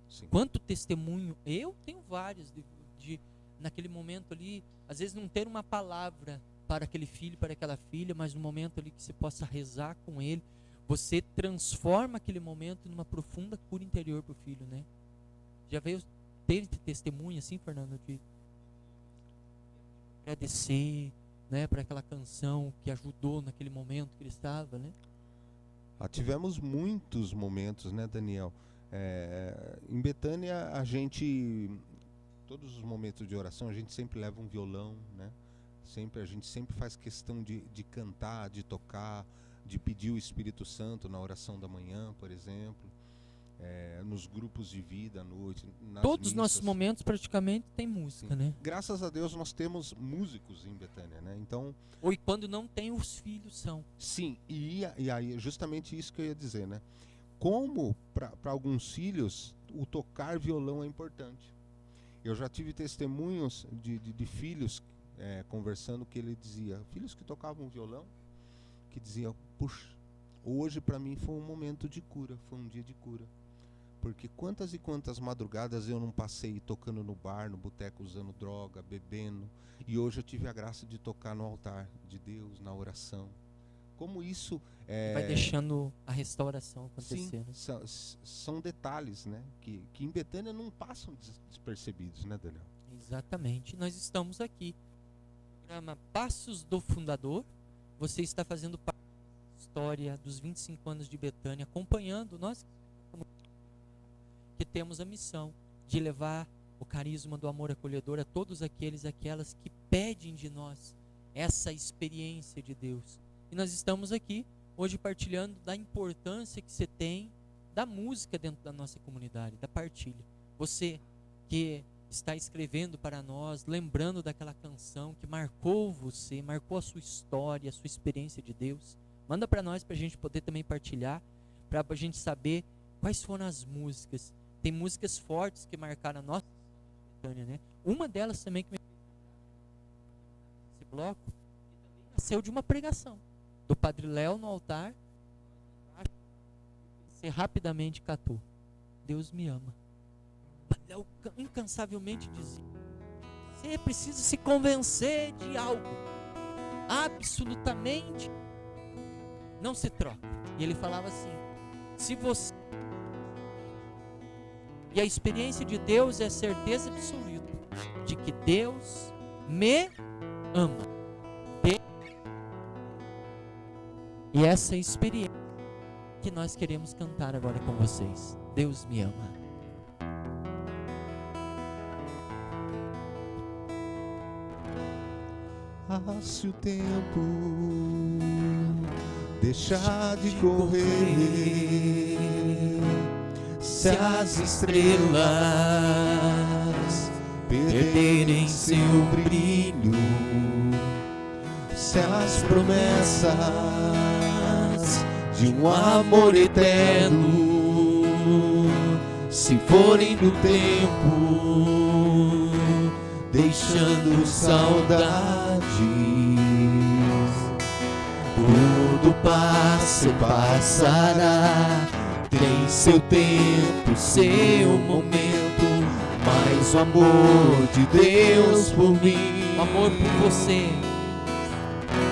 Sim. Quanto testemunho, eu tenho vários de naquele momento ali, às vezes não ter uma palavra para aquele filho, para aquela filha, mas no momento ali que você possa rezar com ele, você transforma aquele momento numa profunda cura interior para o filho, né? Já teve testemunho assim, Fernando, de agradecer, né, para aquela canção que ajudou naquele momento que ele estava, né? Tivemos muitos momentos, né, Daniel? Em Betânia, todos os momentos de oração, a gente sempre leva um violão, né? A gente sempre faz questão de cantar, de tocar, de pedir o Espírito Santo na oração da manhã, por exemplo, nos grupos de vida à noite. Todos os nossos momentos praticamente tem música, né? Graças a Deus nós temos músicos em Betânia, né? Então, ou e quando não tem, os filhos são. Sim, e aí justamente isso que eu ia dizer, né? Como para alguns filhos o tocar violão é importante. Eu já tive testemunhos de filhos conversando que ele dizia, filhos que tocavam violão, que diziam, puxa, hoje para mim foi um momento de cura, foi um dia de cura. Porque quantas e quantas madrugadas eu não passei tocando no bar, no boteco, usando droga, bebendo, e hoje eu tive a graça de tocar no altar de Deus, na oração. Como isso vai deixando a restauração acontecer. Sim, né? São detalhes, né, que em Betânia não passam despercebidos, né, Daniel? Exatamente. Nós estamos aqui. Programa Passos do Fundador. Você está fazendo parte da história dos 25 anos de Betânia, acompanhando nós que temos a missão de levar o carisma do amor acolhedor a todos aqueles e aquelas que pedem de nós essa experiência de Deus. E nós estamos aqui hoje partilhando da importância que você tem da música dentro da nossa comunidade, da partilha. Você que está escrevendo para nós, lembrando daquela canção que marcou você, marcou a sua história, a sua experiência de Deus, manda para nós, para a gente poder também partilhar, para a gente saber quais foram as músicas. Tem músicas fortes que marcaram a nossa história, né? Uma delas também que esse bloco nasceu de uma pregação do Padre Léo no altar. Você rapidamente catou, Deus me ama. Léo incansavelmente dizia, você precisa se convencer de algo, absolutamente não se troca. E ele falava assim, se você, e a experiência de Deus é a certeza absoluta de que Deus me ama. E essa é a experiência que nós queremos cantar agora com vocês. Deus me ama. Se o tempo deixar de correr, se as estrelas perderem seu brilho, se as promessas de um amor eterno se forem do tempo, deixando saudades, tudo passa e passará, tem seu tempo, seu momento, mas o amor de Deus por mim, o amor por você,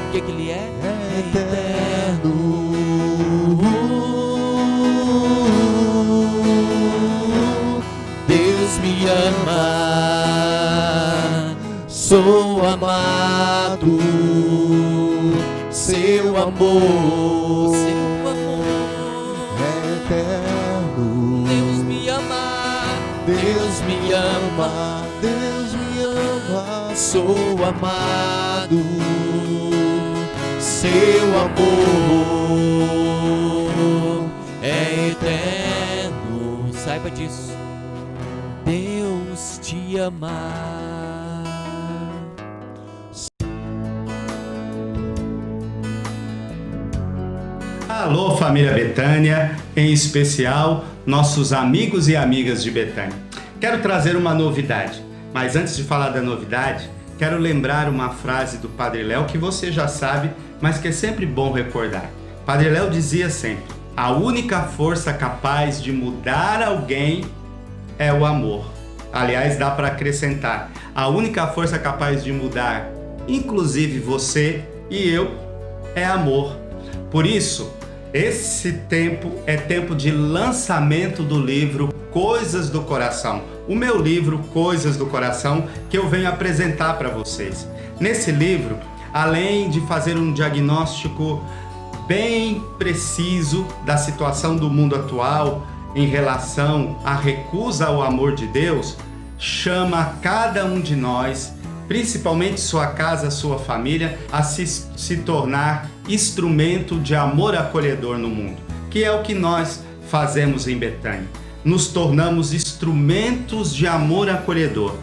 o que ele é? É eterno. Deus me ama, sou amado, seu amor é eterno. Deus me ama, Deus me ama, Deus me ama, sou amado, seu amor é eterno. Saiba disso. Deus te ama. Alô, família Betânia, em especial nossos amigos e amigas de Betânia. Quero trazer uma novidade, mas antes de falar da novidade, quero lembrar uma frase do Padre Léo que você já sabe, mas que é sempre bom recordar. Padre Léo dizia sempre: a única força capaz de mudar alguém é o amor. Aliás, dá para acrescentar, a única força capaz de mudar, inclusive você e eu, é amor. Por isso, esse tempo é tempo de lançamento do livro Coisas do Coração. O meu livro Coisas do Coração, que eu venho apresentar para vocês. Nesse livro, além de fazer um diagnóstico bem preciso da situação do mundo atual em relação à recusa ao amor de Deus, chama cada um de nós, principalmente sua casa, sua família, a se tornar instrumento de amor acolhedor no mundo, que é o que nós fazemos em Betânia. Nos tornamos instrumentos de amor acolhedor.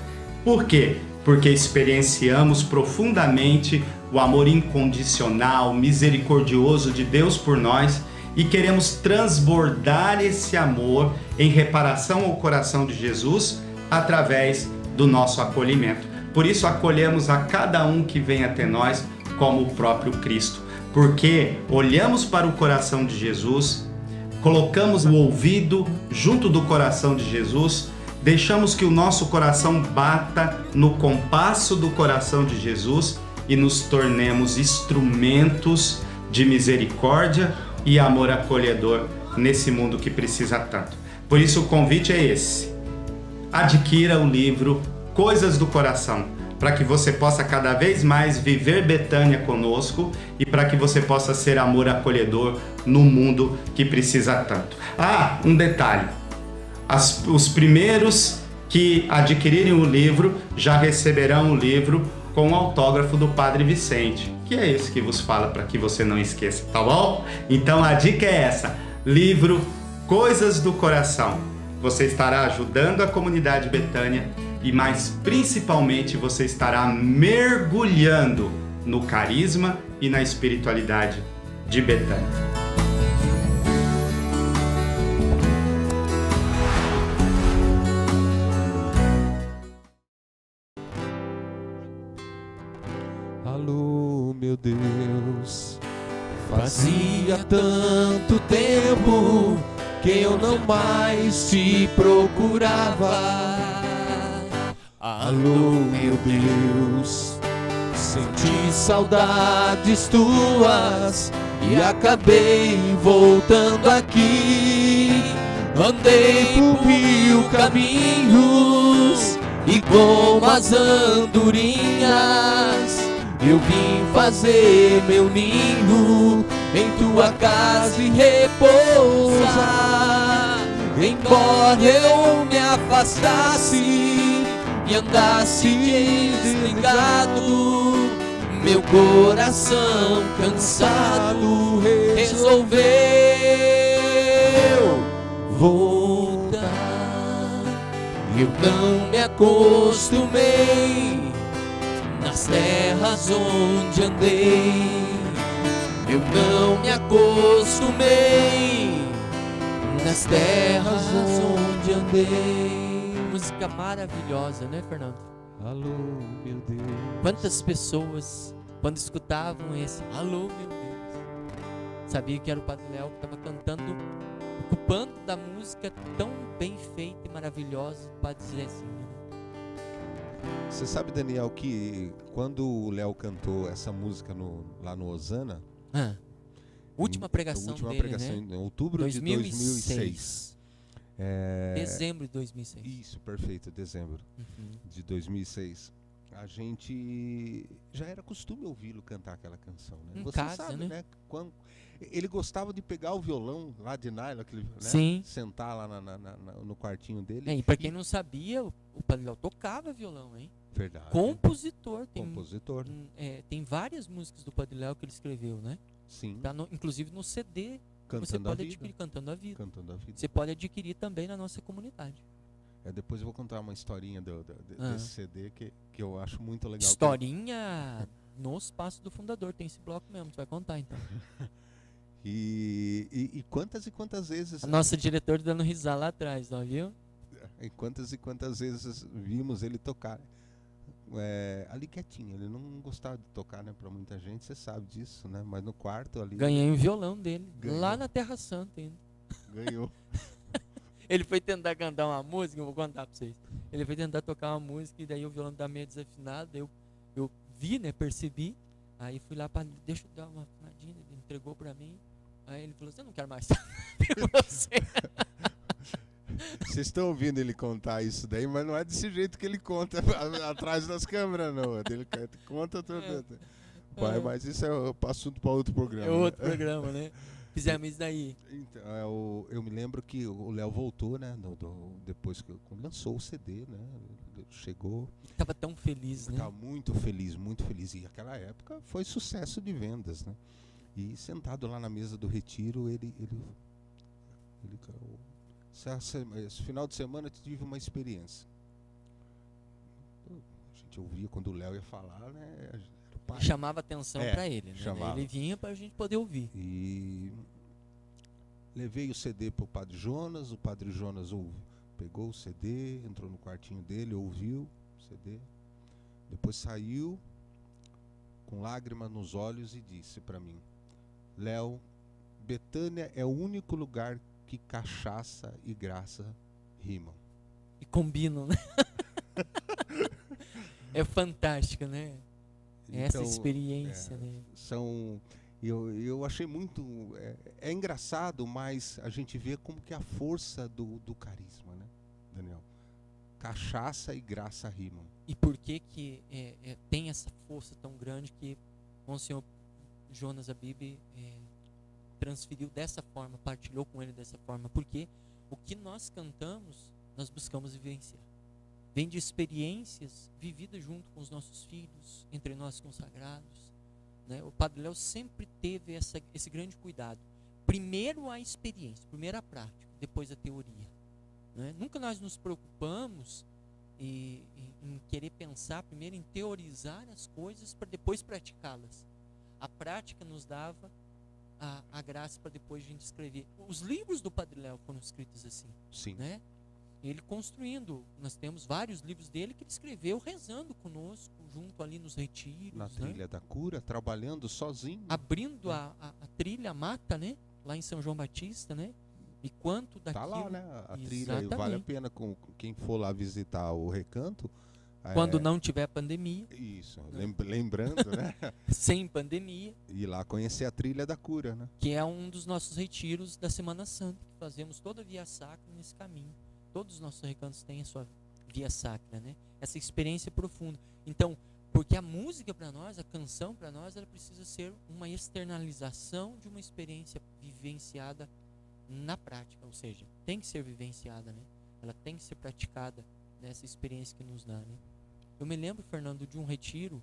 Por quê? Porque experienciamos profundamente o amor incondicional, misericordioso de Deus por nós e queremos transbordar esse amor em reparação ao coração de Jesus através do nosso acolhimento. Por isso acolhemos a cada um que vem até nós como o próprio Cristo, porque olhamos para o coração de Jesus, colocamos o ouvido junto do coração de Jesus, deixamos que o nosso coração bata no compasso do coração de Jesus e nos tornemos instrumentos de misericórdia e amor acolhedor nesse mundo que precisa tanto. Por isso o convite é esse: adquira o livro Coisas do Coração, para que você possa cada vez mais viver Betânia conosco e para que você possa ser amor acolhedor no mundo que precisa tanto. Ah, um detalhe: os primeiros que adquirirem o livro já receberão o livro com o autógrafo do Padre Vicente, que é esse que vos fala, para que você não esqueça, tá bom? Então a dica é essa: livro Coisas do Coração. Você estará ajudando a comunidade Betânia e, mais principalmente, você estará mergulhando no carisma e na espiritualidade de Betânia. Alô, meu Deus, Fazia tanto tempo que eu não mais te procurava. Alô, meu Deus, senti saudades tuas e acabei voltando aqui. Andei por mil caminhos e como as andorinhas eu vim fazer meu ninho em tua casa e repousar. Embora eu me afastasse e andasse desligado, meu coração cansado resolveu voltar. Eu não me acostumei nas terras onde andei. Eu não me acostumei nas terras onde andei. Música maravilhosa, né, Fernando? Alô, meu Deus. Quantas pessoas, quando escutavam esse alô, meu Deus, sabia que era o Padre Léo que estava cantando, ocupando da música tão bem feita e maravilhosa do Padre Zezinho. você sabe, Daniel, que quando o Léo cantou essa música lá no Osana, Última pregação última dele, pregação né? em outubro de 2006. Dezembro de 2006. Isso, perfeito, dezembro de 2006. A gente já era costume ouvi-lo cantar aquela canção, né? Em Você casa, sabe, né? Quando ele gostava de pegar o violão lá de nylon, aquele, né? Sim. Sentar lá no quartinho dele. E pra quem não sabia, o Padre Léo tocava violão, hein? Verdade. Compositor. Compositor. Tem várias músicas do Padre Léo que ele escreveu, né? Sim. Tá inclusive no CD. Cantando Você a pode vida. adquirir Cantando a Vida. Cantando a vida. Você pode adquirir também na nossa comunidade. Depois eu vou contar uma historinha desse CD que eu acho muito legal. Historinha no Espaço do Fundador. Tem esse bloco mesmo, você vai contar então. E quantas vezes... A nossa diretora dando risada lá atrás, ó, viu? E quantas vezes vimos ele tocar. Ali quietinho, ele não gostava de tocar, né? Pra muita gente, você sabe disso, né? Mas no quarto ali... Ganhei um violão dele, Ganhou. lá na Terra Santa ainda. Ganhou. Ele foi tentar cantar uma música, eu vou contar pra vocês. Ele foi tentar tocar uma música e daí o violão tá meio desafinado, eu vi, né, percebi. Aí fui lá para deixa eu dar uma afinadinha, ele entregou pra mim. Aí ele falou, você não quer mais pra você. Vocês estão ouvindo ele contar isso daí, mas não é desse jeito que ele conta atrás das câmeras, não. Ele conta tudo. Mas isso é assunto para outro programa. É outro programa, né? Fizemos isso daí. Então, eu me lembro que o Léo voltou, né? Depois que lançou o CD, né? Chegou. Tava tão feliz, né? Tava muito feliz, muito feliz. E aquela época foi sucesso de vendas, né? E sentado lá na mesa do retiro, esse final de semana eu tive uma experiência. A gente ouvia quando o Léo ia falar, né? Chamava atenção para ele, né? Chamava. Ele vinha para a gente poder ouvir. E levei o CD para o Padre Jonas, o Padre Jonas pegou o CD, entrou no quartinho dele, ouviu o CD, depois saiu com lágrima nos olhos e disse para mim, Léo, Betânia é o único lugar que cachaça e graça rimam. E combinam, né? É fantástico, né? Essa experiência, né? Eu achei muito... É engraçado, mas a gente vê como que é a força do carisma, né, Daniel? Cachaça e graça rimam. E por que tem essa força tão grande que o senhor Jonas Abib transferiu dessa forma, partilhou com ele dessa forma? Porque o que nós cantamos, nós buscamos vivenciar. Vem de experiências vividas junto com os nossos filhos, entre nós consagrados, né? O Padre Léo sempre teve esse grande cuidado. Primeiro a experiência, primeiro a prática, depois a teoria, né? Nunca nós nos preocupamos em querer pensar primeiro em teorizar as coisas para depois praticá-las. A prática nos dava a graça para depois a gente escrever. Os livros do Padre Léo foram escritos assim. Sim. Né? Ele construindo, nós temos vários livros dele que ele escreveu rezando conosco, junto ali nos retiros. Na trilha da cura, trabalhando sozinho. Abrindo a trilha, a mata, né? Lá em São João Batista, né? E quanto daquilo... Tá lá, né? A trilha, vale a pena com quem for lá visitar o recanto. Quando não tiver pandemia. Isso, lembrando, né? Sem pandemia. E lá conhecer a trilha da cura, né? Que é um dos nossos retiros da Semana Santa, que fazemos toda a Via Sacra nesse caminho. Todos os nossos recantos têm a sua Via Sacra, né? Essa experiência profunda. Então, porque a música para nós, a canção para nós, ela precisa ser uma externalização de uma experiência vivenciada na prática, ou seja, tem que ser vivenciada, né? Ela tem que ser praticada nessa experiência que nos dá, né? Eu me lembro, Fernando, de um retiro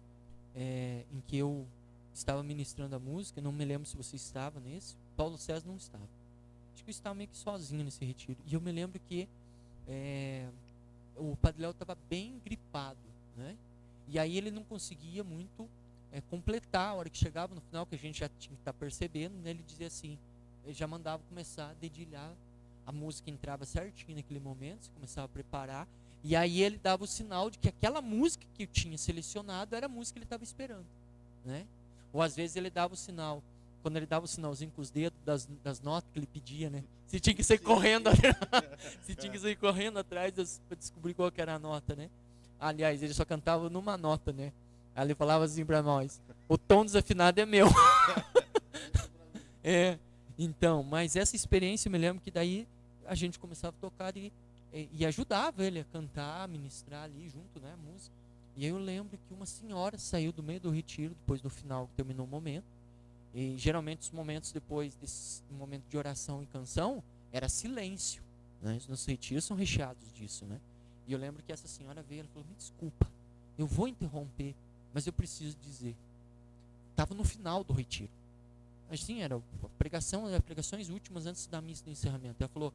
em que eu estava ministrando a música, não me lembro se você estava nesse, Paulo César não estava. Acho que eu estava meio que sozinho nesse retiro. E eu me lembro que o Padre Léo estava bem gripado, né? E aí ele não conseguia muito completar. A hora que chegava no final, que a gente já tinha que estar percebendo, né? Ele dizia assim, ele já mandava começar a dedilhar, a música entrava certinho naquele momento, você começava a preparar, e aí ele dava o sinal de que aquela música que eu tinha selecionado era a música que ele estava esperando, né? Ou às vezes ele dava o sinal, quando ele dava o sinalzinho com os dedos das notas que ele pedia, né? Você tinha que sair correndo, você tinha que sair correndo atrás para descobrir qual que era a nota, né? Aliás, ele só cantava numa nota, né? Aí ele falava assim para nós, o tom desafinado é meu. Então, mas essa experiência, eu me lembro que daí a gente começava a tocar e ajudava ele a cantar, a ministrar ali junto, né, a música. E aí eu lembro que uma senhora saiu do meio do retiro, depois do final, que terminou o momento. E geralmente os momentos depois desse momento de oração e canção, era silêncio, né? Os nossos retiros são recheados disso, né? E eu lembro que essa senhora veio e falou, me desculpa, eu vou interromper, mas eu preciso dizer. Estava no final do retiro. Assim, era pregações últimas antes da missa do encerramento. Ela falou,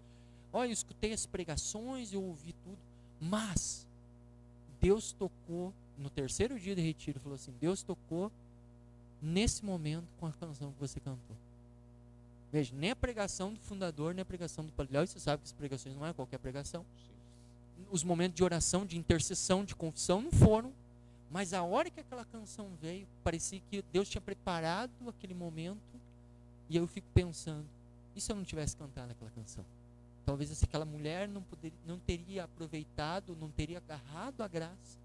olha, eu escutei as pregações, eu ouvi tudo, mas Deus tocou, no terceiro dia de retiro, falou assim, Deus tocou nesse momento com a canção que você cantou. Veja, nem a pregação do fundador, nem a pregação do Padre Léo, e você sabe que as pregações não é qualquer pregação. Os momentos de oração, de intercessão, de confissão não foram. Mas a hora que aquela canção veio, parecia que Deus tinha preparado aquele momento. E eu fico pensando, e se eu não tivesse cantado aquela canção? Talvez aquela mulher não teria aproveitado, não teria agarrado a graça,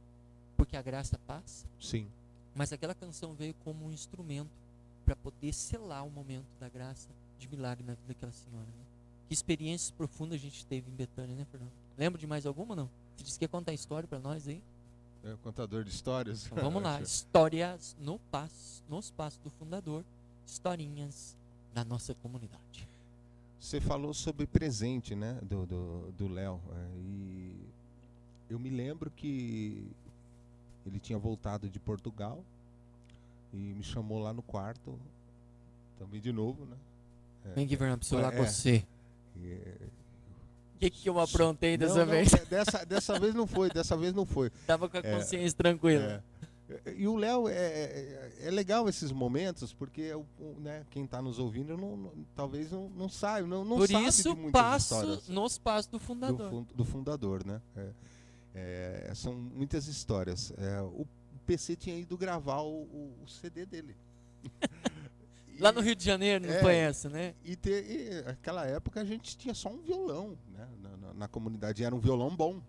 porque a graça passa. Sim. Mas aquela canção veio como um instrumento para poder selar o momento da graça de milagre na vida daquela senhora. Né? Que experiências profundas a gente teve em Betânia, né, Fernando? Lembra de mais alguma, não? Você disse que ia contar a história para nós aí? É o contador de histórias. Então, vamos lá. Histórias nos passos do fundador. Historinhas da nossa comunidade. Você falou sobre presente, né, do Léo. E eu me lembro que ele tinha voltado de Portugal e me chamou lá no quarto, também de novo, né? Vem aqui, Fernando, preciso falar com é. você. O que eu aprontei dessa vez? Dessa vez não foi, dessa vez não foi. Tava com a consciência tranquila. E o Léo, é legal esses momentos, porque né, quem está nos ouvindo talvez não saiba, não Por sabe isso, de muitas histórias passo nos passos do fundador. do fundador, né? São muitas histórias. O PC tinha ido gravar o CD dele. Lá no Rio de Janeiro, não foi essa, né? E naquela época a gente tinha só um violão, né? Na comunidade, era um violão bom.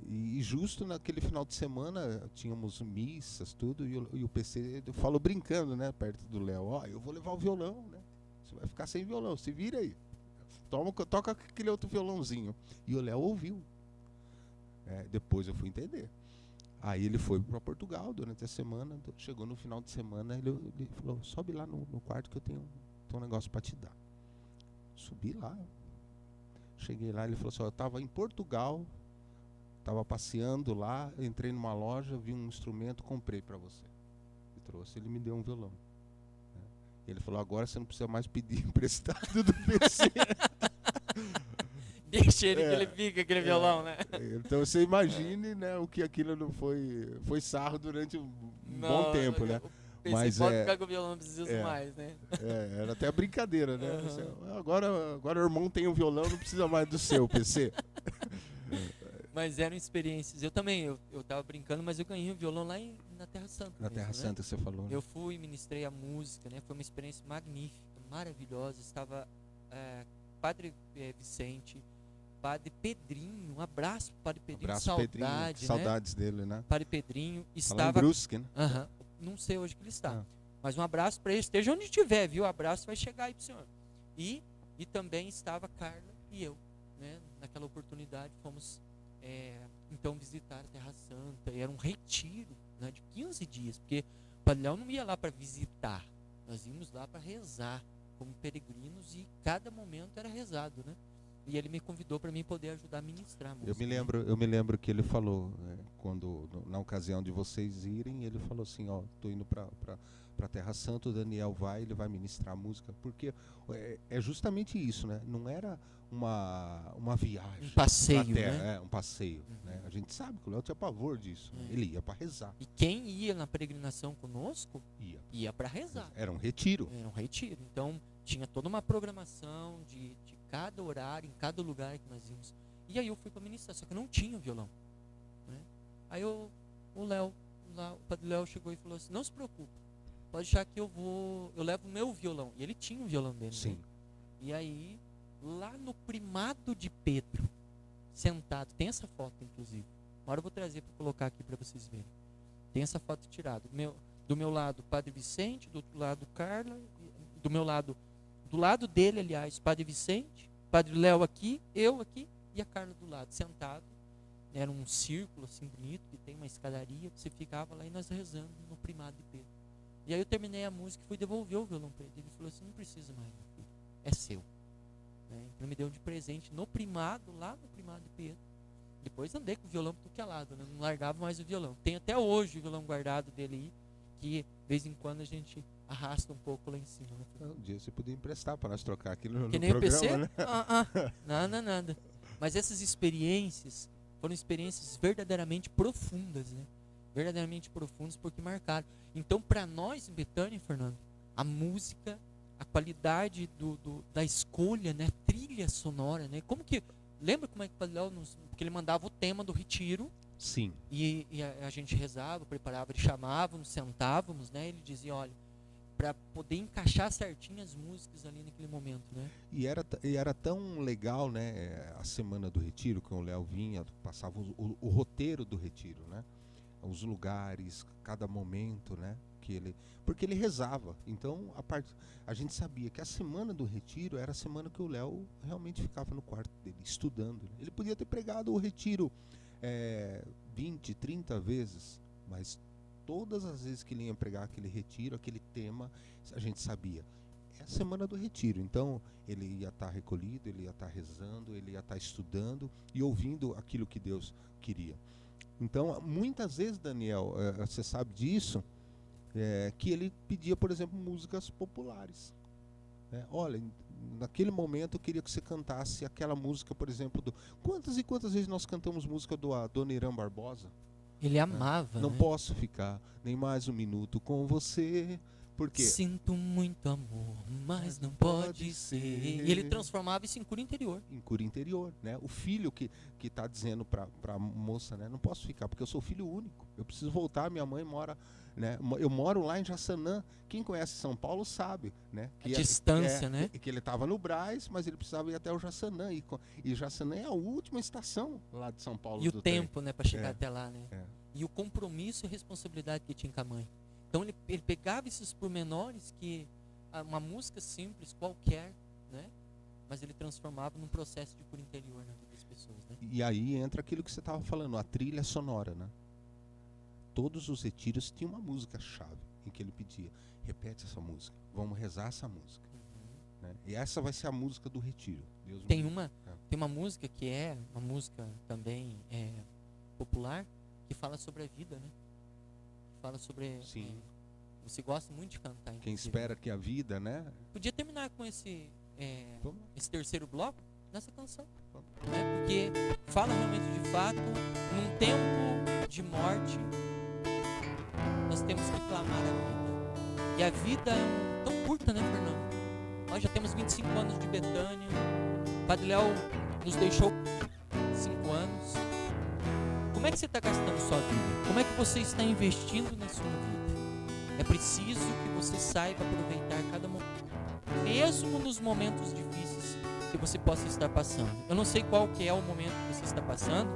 E justo naquele final de semana tínhamos missas, tudo, e o PC falou brincando, né? Perto do Léo, eu vou levar o violão, né? Você vai ficar sem violão, se vira aí. Toca aquele outro violãozinho. E o Léo ouviu. Depois eu fui entender. Aí ele foi para Portugal durante a semana, chegou no final de semana, ele falou, sobe lá no quarto que eu tenho um negócio para te dar. Subi lá. Cheguei lá, ele falou assim, eu estava em Portugal, estava passeando lá, entrei numa loja, vi um instrumento, comprei para você. E trouxe, ele me deu um violão. Ele falou, agora você não precisa mais pedir emprestado do PC. Deixa ele que ele fica, aquele violão, né? Então você imagine, né, o que aquilo não foi sarro durante um bom tempo, né? Mas pode ficar com o violão, não precisa mais, né? Era até a brincadeira, né? Uhum. Agora o irmão tem um violão, não precisa mais do seu, PC. Mas eram experiências. Eu também, eu tava brincando, mas eu ganhei um violão lá na Terra Santa. Na Terra Santa, você falou, né? Eu fui, ministrei a música, né? Foi uma experiência magnífica, maravilhosa. Estava Padre Vicente, Padre Pedrinho, um abraço pro Padre Pedrinho, abraço, saudade, Pedrinho, né? Saudades dele, né? Padre Pedrinho estava... Lá em Brusque, né? Não sei hoje que ele está. Mas um abraço para ele, esteja onde estiver, viu? O abraço vai chegar aí pro senhor. E também estava Carla e eu, né? Naquela oportunidade fomos então visitar a Terra Santa. E era um retiro, né, de 15 dias, porque o Padre Léo não ia lá para visitar, nós íamos lá para rezar como peregrinos e cada momento era rezado, né? E ele me convidou para mim poder ajudar a ministrar a música. Eu me lembro que ele falou, quando na ocasião de vocês irem, ele falou assim, tô indo para Terra Santa, o Daniel ele vai ministrar a música, porque é justamente isso, né? Não era uma viagem, um passeio, né? Um passeio, né? A gente sabe que o Léo tinha pavor disso, né? Ele ia para rezar. E quem ia na peregrinação conosco ia para rezar. Era um retiro. Então tinha toda uma programação de cada horário, em cada lugar que nós íamos. E aí eu fui para ministrar, só que eu não tinha violão, né? Aí o Padre Léo chegou e falou assim, não se preocupe, pode deixar que eu levo o meu violão. E ele tinha um violão dele. Sim. Né? E aí, lá no primado de Pedro, sentado, tem essa foto inclusive, uma hora eu vou trazer para colocar aqui para vocês verem. Tem essa foto tirada. Do meu lado, Padre Vicente, do outro lado, Carla, do meu lado, do lado dele, aliás, Padre Vicente, Padre Léo aqui, eu aqui e a Carla do lado, sentado. Era um círculo assim bonito, que tem uma escadaria, você ficava lá e nós rezando no primado de Pedro. E aí eu terminei a música e fui devolver o violão para ele. Ele falou assim, não precisa mais, meu filho, é seu. Então ele me deu de presente no primado, lá no primado de Pedro. Depois andei com o violão para tudo que é lado, né? Não largava mais o violão. Tem até hoje o violão guardado dele aí, que de vez em quando a gente arrasta um pouco lá em cima. Né? Um dia você podia emprestar para nós trocar aquilo no nem programa, o PC? né? Nada. Mas essas experiências foram experiências verdadeiramente profundas, né? Verdadeiramente profundas porque marcaram. Então, para nós em Betânia, Fernando, a música, a qualidade da escolha, né? Trilha sonora, né? Lembra como é que o Padre Léo porque ele mandava o tema do retiro, Sim. e a gente rezava, preparava, ele chamava, nos sentávamos, né? Ele dizia, olha, para poder encaixar certinho as músicas ali naquele momento, né? E era tão legal, né, a semana do retiro, que o Léo vinha, passava o roteiro do retiro, né? Os lugares, cada momento, né? Porque ele rezava. Então, a gente sabia que a semana do retiro era a semana que o Léo realmente ficava no quarto dele, estudando. Ele podia ter pregado o retiro 20, 30 vezes, mas todas as vezes que ele ia pregar aquele retiro, aquele tema, a gente sabia. É a semana do retiro. Então, ele ia estar recolhido, ele ia estar rezando, ele ia estar estudando e ouvindo aquilo que Deus queria. Então, muitas vezes, Daniel, você sabe disso, que ele pedia, por exemplo, músicas populares. Olha, naquele momento eu queria que você cantasse aquela música, por exemplo, quantas e quantas vezes nós cantamos música do Adoniran Barbosa? Ele amava, Não né? posso ficar nem mais um minuto com você. Por quê? Sinto muito amor, mas não pode ser. E ele transformava isso em cura interior. Em cura interior, né? O filho que está dizendo para a moça, né? Não posso ficar, porque eu sou filho único. Eu preciso voltar, minha mãe mora, né? Eu moro lá em Jaçanã. Quem conhece São Paulo sabe, né? A distância, né? Que ele estava no Brás, mas ele precisava ir até o Jaçanã. E Jaçanã é a última estação lá de São Paulo. E o tempo, né? Para chegar É. até lá, né? É. E o compromisso e responsabilidade que tinha com a mãe. Então ele pegava esses pormenores que uma música simples, qualquer, né? Mas ele transformava num processo de cura interior na vida das pessoas, né? E aí entra aquilo que você estava falando, a trilha sonora, né? Todos os retiros tinham uma música-chave em que ele pedia, repete essa música, vamos rezar essa música. Né? E essa vai ser a música do retiro. Deus Tem me tem uma música que é uma música também popular, que fala sobre a vida, né? Fala sobre... Sim. Você gosta muito de cantar. Quem inclusive. espera que a vida, né? Podia terminar com esse Vamos. terceiro bloco nessa canção, né? Porque fala realmente de fato, num tempo de morte, nós temos que clamar a vida. E a vida é tão curta, né, Fernando? Nós já temos 25 anos de Betânia. O Padre Léo nos deixou 5 anos. Como é que você está gastando sua vida? Como é que você está investindo na sua vida? É preciso que você saiba aproveitar cada momento, mesmo nos momentos difíceis que você possa estar passando. Eu não sei qual que é o momento que você está passando,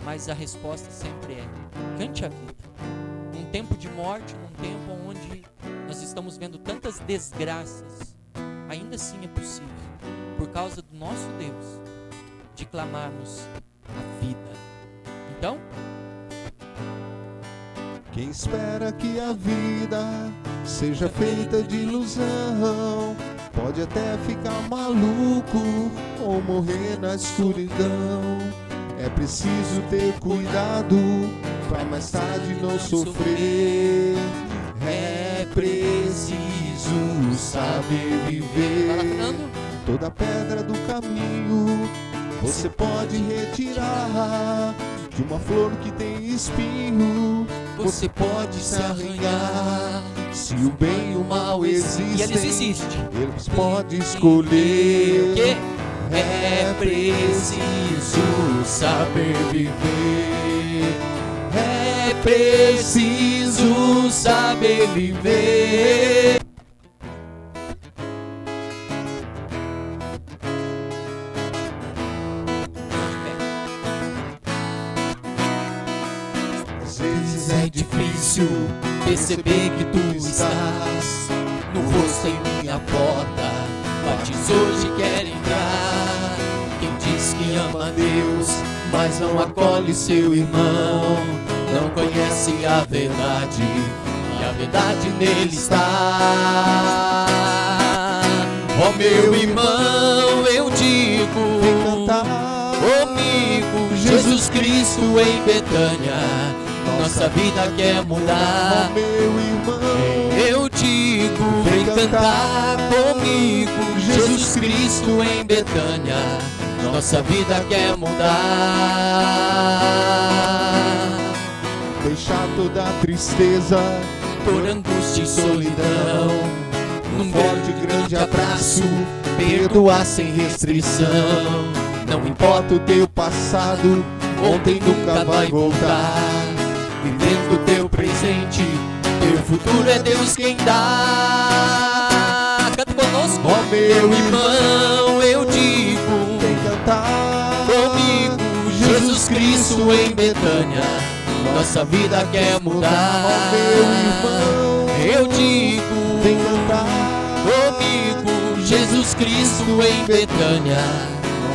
mas a resposta sempre é: cante a vida. Num tempo de morte, num tempo onde nós estamos vendo tantas desgraças, ainda assim é possível, por causa do nosso Deus, de clamarmos a vida. Então, Quem espera que a vida seja feita de ilusão, pode até ficar maluco ou morrer na escuridão. É preciso ter cuidado para mais tarde não sofrer. É preciso saber fala, viver. Fernando. Toda pedra do caminho você pode retirar. De uma flor que tem espinho você pode se arranhar. Se o bem e o mal existem, E eles existem. eles podem escolher. O quê? É preciso saber viver. É preciso saber viver. Às vezes é difícil perceber que tu estás no rosto em minha porta, mas hoje quer entrar. Quem diz que ama a Deus, mas não acolhe seu irmão, não conhece a verdade, e a verdade nele está. Ó meu irmão, eu digo, vem cantar comigo, Jesus Cristo em Betânia, nossa vida quer mudar. Ó meu irmão, eu digo, vem cantar comigo, Jesus Cristo em Betânia, nossa vida quer mudar. Deixar toda a tristeza, toda angústia e solidão, num forte e grande abraço, perdoar sem restrição. Não importa o teu passado, ontem nunca vai voltar. Vivendo o teu presente, teu futuro é Deus quem dá. Canta conosco. Ó meu irmão, eu digo, Vem cantar comigo, Jesus Cristo em Betânia, nossa vida quer mudar. Ó meu irmão, Eu digo, vem cantar comigo, Jesus Cristo em Betânia,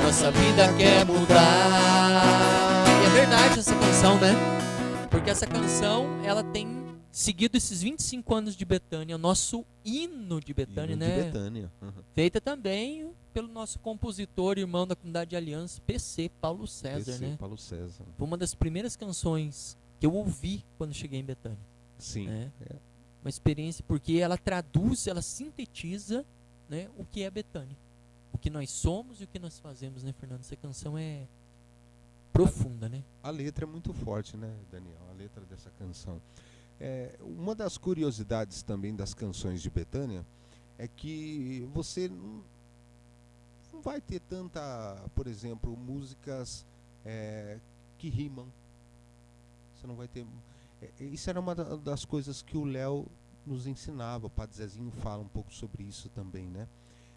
nossa vida quer mudar. E é verdade essa canção, né? Porque essa canção, ela tem seguido esses 25 anos de Betânia, nosso hino de Betânia, Hino né? de Betânia. Uhum. Feita também pelo nosso compositor, irmão da Comunidade de Aliança, PC, Paulo César, PC, né? Paulo César. Foi uma das primeiras canções que eu ouvi quando cheguei em Betânia. Sim. Né? É. Uma experiência, porque ela traduz, ela sintetiza, né, o que é Betânia. O que nós somos e o que nós fazemos, né, Fernando? Essa canção é profunda, né? A letra é muito forte, né, Daniel? A letra dessa canção. Uma das curiosidades também das canções de Betânia é que você não vai ter tanta, por exemplo, músicas que rimam. Você não vai ter. Isso era uma das coisas que o Léo nos ensinava. O Padre Zezinho fala um pouco sobre isso também, né?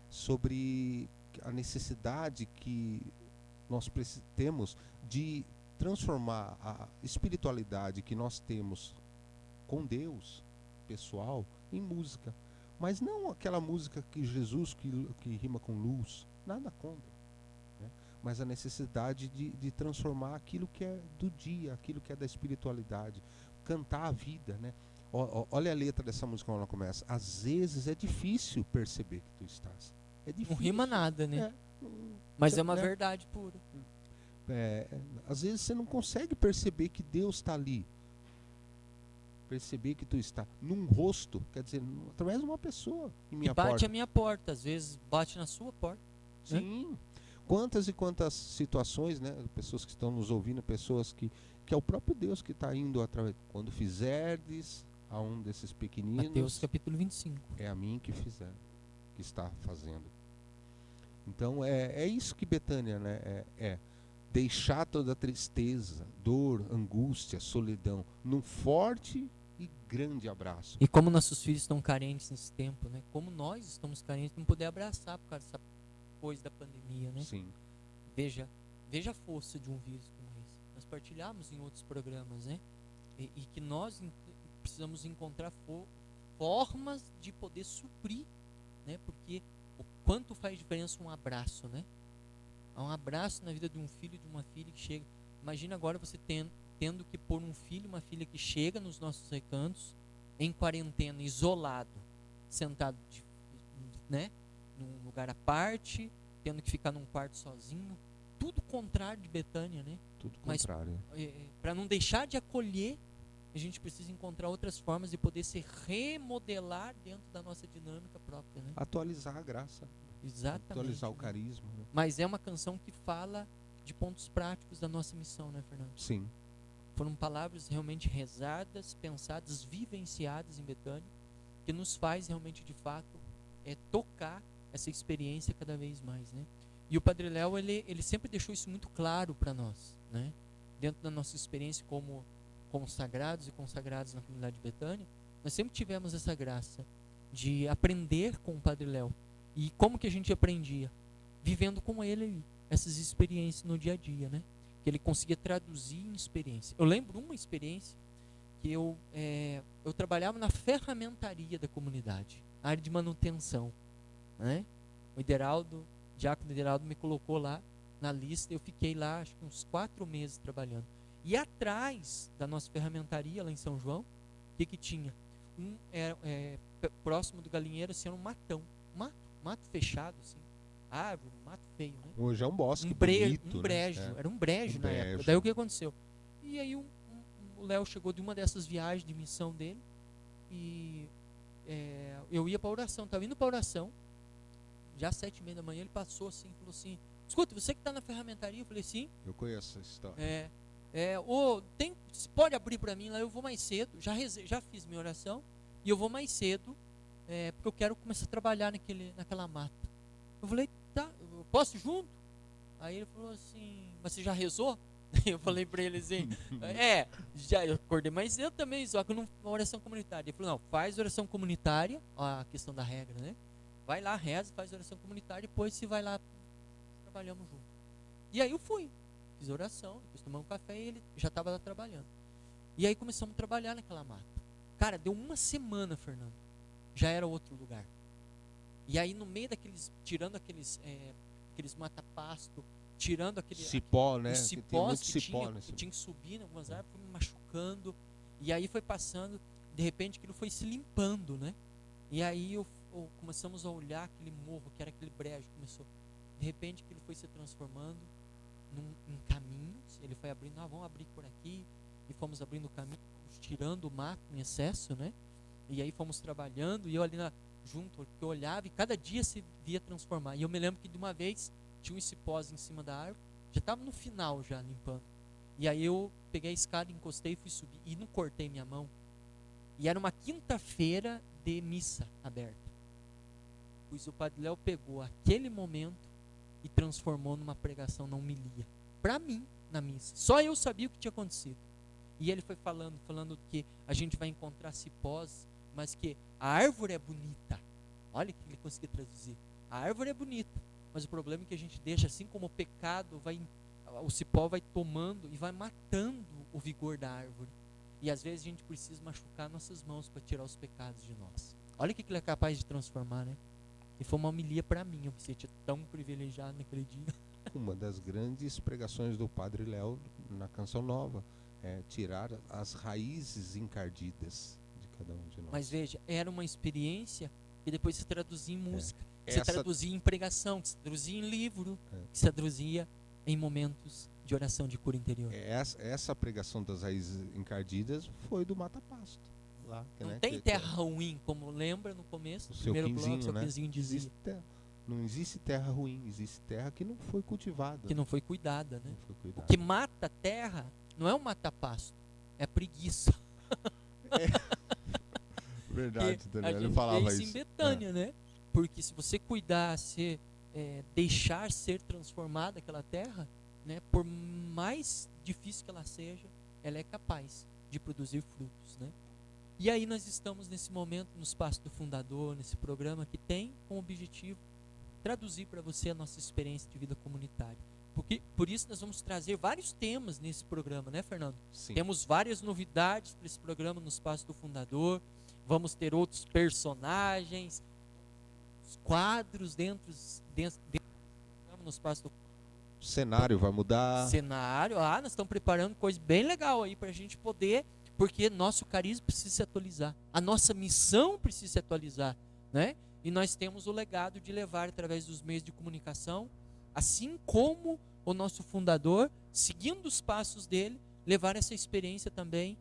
Sobre a necessidade que nós temos de transformar a espiritualidade que nós temos com Deus, pessoal, em música. Mas não aquela música que Jesus, que rima com luz, nada contra. Né? Mas a necessidade de transformar aquilo que é do dia, aquilo que é da espiritualidade. Cantar a vida, né? Olha a letra dessa música quando ela começa. Às vezes é difícil perceber que tu estás. É difícil. Não rima nada, né? É, Mas é uma né? verdade pura. Às vezes você não consegue perceber que Deus está ali. Perceber que tu está num rosto, quer dizer, através de uma pessoa em minha E bate porta. a minha porta, às vezes bate na sua porta. Sim. Quantas e quantas situações, né? Pessoas que estão nos ouvindo, pessoas que é o próprio Deus que está indo através. Quando fizerdes a um desses pequeninos, Mateus capítulo 25. é a mim que fizer, que está fazendo. Então é isso que Betânia, né? Deixar toda a tristeza, dor, angústia, solidão, num forte e grande abraço. E como nossos filhos estão carentes nesse tempo, né? Como nós estamos carentes de não poder abraçar por causa dessa coisa da pandemia, né? Sim. Veja a força de um vírus como esse. Nós partilhamos em outros programas, né? E que nós precisamos encontrar formas de poder suprir, né? Porque o quanto faz diferença um abraço, né? Há um abraço na vida de um filho e de uma filha que chega. Imagina agora você tendo que pôr um filho e uma filha que chega nos nossos recantos, em quarentena, isolado, sentado, né? Num lugar à parte, tendo que ficar num quarto sozinho. Tudo contrário de Betânia, né? Tudo Mas, contrário. para não deixar de acolher, a gente precisa encontrar outras formas de poder se remodelar dentro da nossa dinâmica própria, né? Atualizar a graça. Exatamente. Atualizar o né? carisma. Né? Mas é uma canção que fala de pontos práticos da nossa missão, né, Fernando? Sim. Foram palavras realmente rezadas, pensadas, vivenciadas em Betânia, que nos faz realmente, de fato, tocar essa experiência cada vez mais, né? E o Padre Léo, ele sempre deixou isso muito claro para nós, né? Dentro da nossa experiência como consagrados e consagradas na comunidade de Betânia, nós sempre tivemos essa graça de aprender com o Padre Léo. E como que a gente aprendia? Vivendo com ele essas experiências no dia a dia, né? Que ele conseguia traduzir em experiência. Eu lembro uma experiência que eu trabalhava na ferramentaria da comunidade, área de manutenção, né? O Diácono Ideraldo me colocou lá na lista, eu fiquei lá acho que uns 4 meses trabalhando. E atrás da nossa ferramentaria lá em São João, o que tinha? Próximo do galinheiro, assim, era um matão, mato fechado, assim, árvore, mato feio, né? Hoje é um bosque Um bonito, brejo, né? era um brejo Um na brejo. época. Daí o que aconteceu? E aí o Léo chegou de uma dessas viagens de missão dele e eu ia para oração, estava indo para oração, já às 7h30 da manhã ele passou assim, falou assim: escuta, você que está na ferramentaria? Eu falei: sim. Eu conheço essa história. Pode abrir para mim lá, eu vou mais cedo, já fiz minha oração e eu vou mais cedo porque eu quero começar a trabalhar naquela mata. Eu falei, tá, eu posso ir junto? Aí ele falou assim, mas você já rezou? Eu falei para ele assim, já eu acordei mais cedo também, só que uma oração comunitária. Ele falou, não, faz oração comunitária, ó, a questão da regra, né? Vai lá, reza, faz oração comunitária, depois você vai lá, trabalhamos junto. E aí eu fui, fiz oração, depois tomamos um café e ele já estava lá trabalhando. E aí começamos a trabalhar naquela mata. Cara, deu uma semana, Fernando, já era outro lugar. E aí no meio daqueles, tirando aqueles mata-pasto, tirando aquele cipó, né? os cipós que cipó, tinha que subir em algumas árvores, foi me machucando. E aí foi passando, de repente aquilo foi se limpando, né? E aí começamos a olhar aquele morro, que era aquele brejo, começou. De repente aquilo foi se transformando em caminhos. Ele foi abrindo, vamos abrir por aqui. E fomos abrindo o caminho, tirando o mato em excesso, né? E aí fomos trabalhando, e eu ali junto, eu olhava, e cada dia se via transformar. E eu me lembro que de uma vez tinha um cipós em cima da árvore, já estava no final já limpando. E aí eu peguei a escada, encostei e fui subir. E não cortei minha mão. E era uma quinta-feira de missa aberta. Pois o Padre Léo pegou aquele momento e transformou numa pregação na homilia. Para mim, na missa. Só eu sabia o que tinha acontecido. E ele foi falando que a gente vai encontrar cipós, mas que a árvore é bonita. Olha o que ele conseguiu traduzir. A árvore é bonita. Mas o problema é que a gente deixa, assim como o pecado, o cipó vai tomando e vai matando o vigor da árvore. E às vezes a gente precisa machucar nossas mãos para tirar os pecados de nós. Olha o que ele é capaz de transformar, né? E foi uma homilia para mim, eu me senti tão privilegiado naquele dia. Uma das grandes pregações do Padre Léo na Canção Nova é tirar as raízes encardidas de cada um de nós. Mas veja, era uma experiência que depois se traduzia em música. Que se traduzia em pregação, que se traduzia em livro, que se traduzia em momentos de oração de cura interior. Essa pregação das raízes encardidas foi do Mata Pasto. Lá, não tem terra ruim, como lembra no começo, o seu primeiro Quinzinho, bloco, seu né? Quinzinho dizia. Não existe terra ruim, existe terra que não foi cultivada. Que não foi cuidada, né? Não foi cuidada. O que mata a terra não é o mata-pasto, é a preguiça. Verdade, Daniel, ele falava isso. Em Betânia, né? Porque se você cuidar, deixar ser transformada aquela terra, né, por mais difícil que ela seja, ela é capaz de produzir frutos, né? E aí nós estamos nesse momento no Espaço do Fundador, nesse programa que tem como objetivo traduzir para você a nossa experiência de vida comunitária. Por isso nós vamos trazer vários temas nesse programa, né, Fernando? Sim. Temos várias novidades para esse programa no Espaço do Fundador. Vamos ter outros personagens, quadros dentro do programa no Espaço do cenário vai mudar. Cenário, nós estamos preparando coisa bem legal aí para a gente poder, porque nosso carisma precisa se atualizar, a nossa missão precisa se atualizar, né? E nós temos o legado de levar através dos meios de comunicação, assim como o nosso fundador, seguindo os passos dele, levar essa experiência também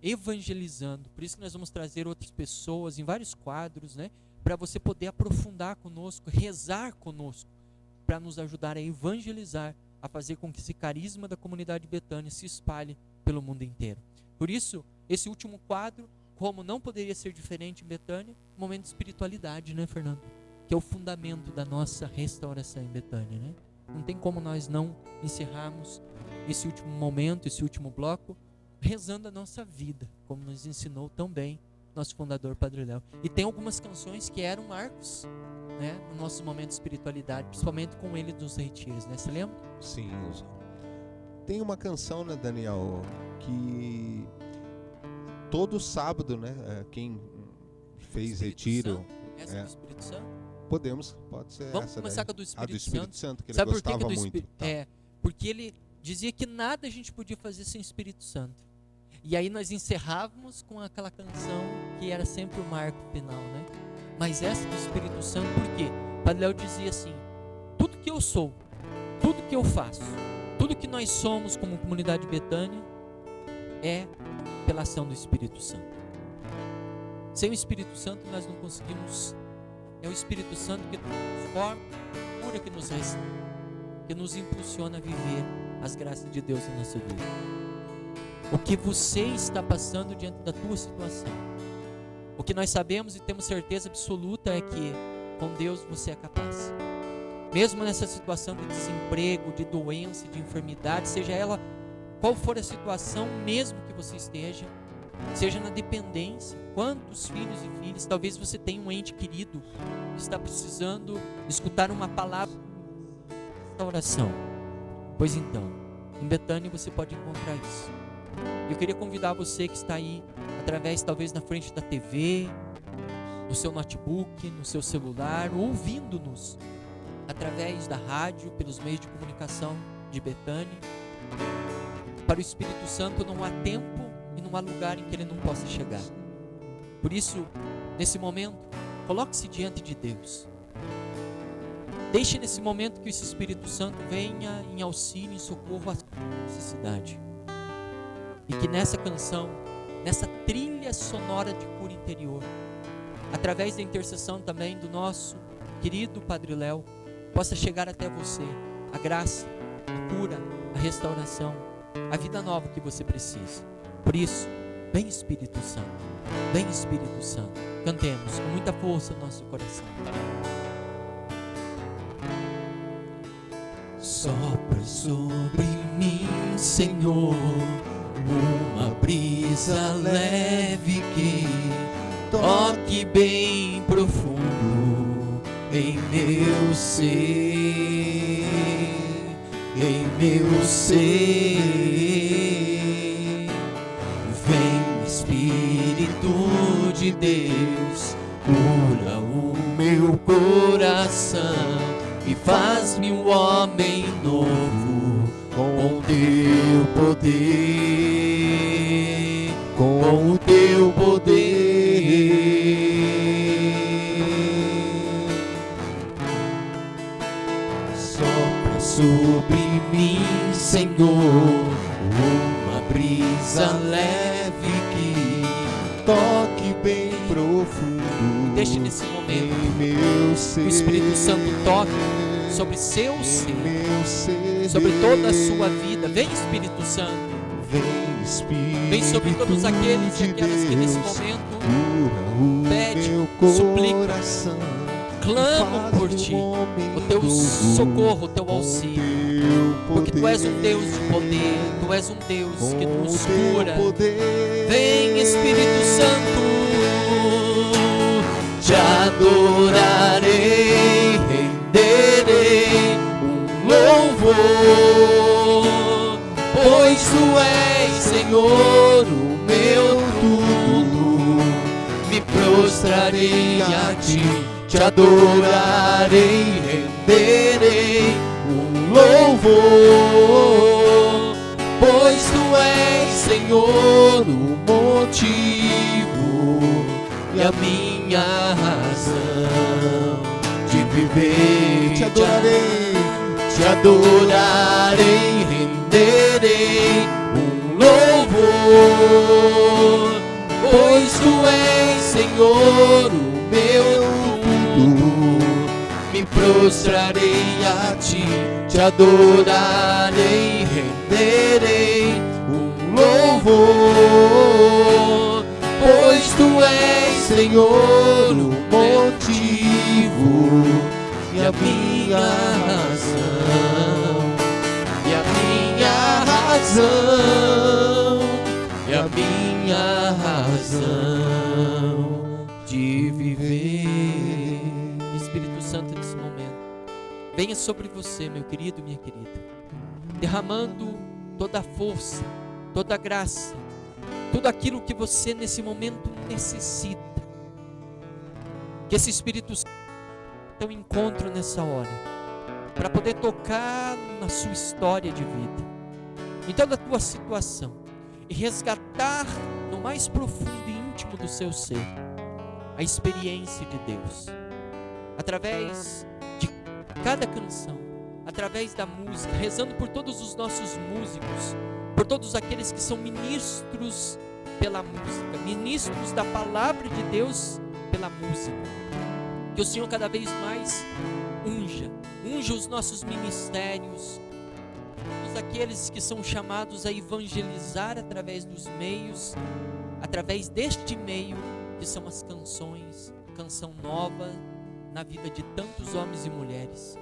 evangelizando. Por isso que nós vamos trazer outras pessoas em vários quadros, né? Para você poder aprofundar conosco, rezar conosco, para nos ajudar a evangelizar, a fazer com que esse carisma da comunidade Betânia se espalhe pelo mundo inteiro. Por isso, esse último quadro, como não poderia ser diferente em Betânia, momento de espiritualidade, né, Fernando? Que é o fundamento da nossa restauração em Betânia, né? Não tem como nós não encerrarmos esse último momento, esse último bloco, rezando a nossa vida, como nos ensinou tão bem nosso fundador, Padre Léo. E tem algumas canções que eram marcos, né, no nosso momento de espiritualidade, principalmente com ele dos retiros, né? Você lembra? Sim. Tem uma canção, né, Daniel, que todo sábado, né, quem fez retiro... Essa do Espírito Santo? Pode ser. Vamos essa começar daí. com a do Espírito, do Espírito Santo, que ele Sabe gostava por que muito. Tá. Porque ele dizia que nada a gente podia fazer sem o Espírito Santo. E aí nós encerrávamos com aquela canção que era sempre o marco final, né? Mas essa do Espírito Santo, por quê? O Padre Léo dizia assim: tudo que eu sou, tudo que eu faço, tudo que nós somos como comunidade Betânia é pela ação do Espírito Santo. Sem o Espírito Santo nós não conseguimos. É o Espírito Santo que nos transforma, cura, que nos restaura, que nos impulsiona a viver as graças de Deus na nossa vida. O que você está passando diante da tua situação, O que nós sabemos e temos certeza absoluta é que com Deus você é capaz. Mesmo nessa situação de desemprego, de doença, de enfermidade, seja ela qual for a situação, mesmo que você esteja, seja na dependência, quantos filhos e filhas, talvez você tenha um ente querido que está precisando escutar uma palavra da oração. Pois então, em Betânia você pode encontrar isso. Eu queria convidar você que está aí, através talvez na frente da TV, no seu notebook, no seu celular, ouvindo-nos através da rádio, pelos meios de comunicação de Betânia. Para o Espírito Santo não há tempo e não há lugar em que ele não possa chegar. Por isso, nesse momento, coloque-se diante de Deus. Deixe nesse momento que o Espírito Santo venha em auxílio, em socorro à sua necessidade. E que nessa canção, nessa trilha sonora de cura interior, através da intercessão também do nosso querido Padre Léo, possa chegar até você a graça, a cura, a restauração, a vida nova que você precisa. Por isso, vem Espírito Santo, vem Espírito Santo. Cantemos com muita força no nosso coração. Sopra sobre mim, Senhor, uma brisa leve que toque bem profundo em meu ser, em meu ser. Vem Espírito de Deus, cura o meu coração e faz-me um homem novo com teu poder, com o teu poder. Sopra sobre mim, Senhor, uma brisa leve que Toque bem profundo. deixe nesse momento em meu ser, que o Espírito Santo toque sobre seu ser, meu ser, sobre toda a sua vida. Vem Espírito Santo, vem Espírito vem sobre todos aqueles e de aquelas que nesse Deus, momento cura o pede, meu suplica, coração, clamam por ti, o teu socorro, o teu auxílio, porque tu és um Deus de poder, tu és um Deus que nos cura. Vem Espírito Santo, te adorarei, renderei um louvor, pois tu és, Senhor, o meu tudo. Me prostrarei a ti, te adorarei, renderei um louvor, pois tu és, Senhor, o motivo e a minha razão de viver. Te adorarei, renderei um louvor, pois tu és, Senhor, o meu tudo. Me prostrarei a ti, te adorarei, renderei um louvor, pois tu és, Senhor, o motivo e a minha razão, e a minha razão, e a minha razão de viver. Espírito Santo, nesse momento, venha sobre você, meu querido, minha querida, derramando toda a força, toda a graça, tudo aquilo que você nesse momento necessita. Que esse Espírito Santo tenha um encontro nessa hora, para poder tocar na sua história de vida, em toda a tua situação, e resgatar no mais profundo e íntimo do seu ser a experiência de Deus, através de cada canção, através da música, rezando por todos os nossos músicos, por todos aqueles que são ministros pela música, ministros da palavra de Deus pela música. Que o Senhor cada vez mais unja os nossos ministérios, todos aqueles que são chamados a evangelizar através dos meios, através deste meio, que são as canções, canção nova na vida de tantos homens e mulheres.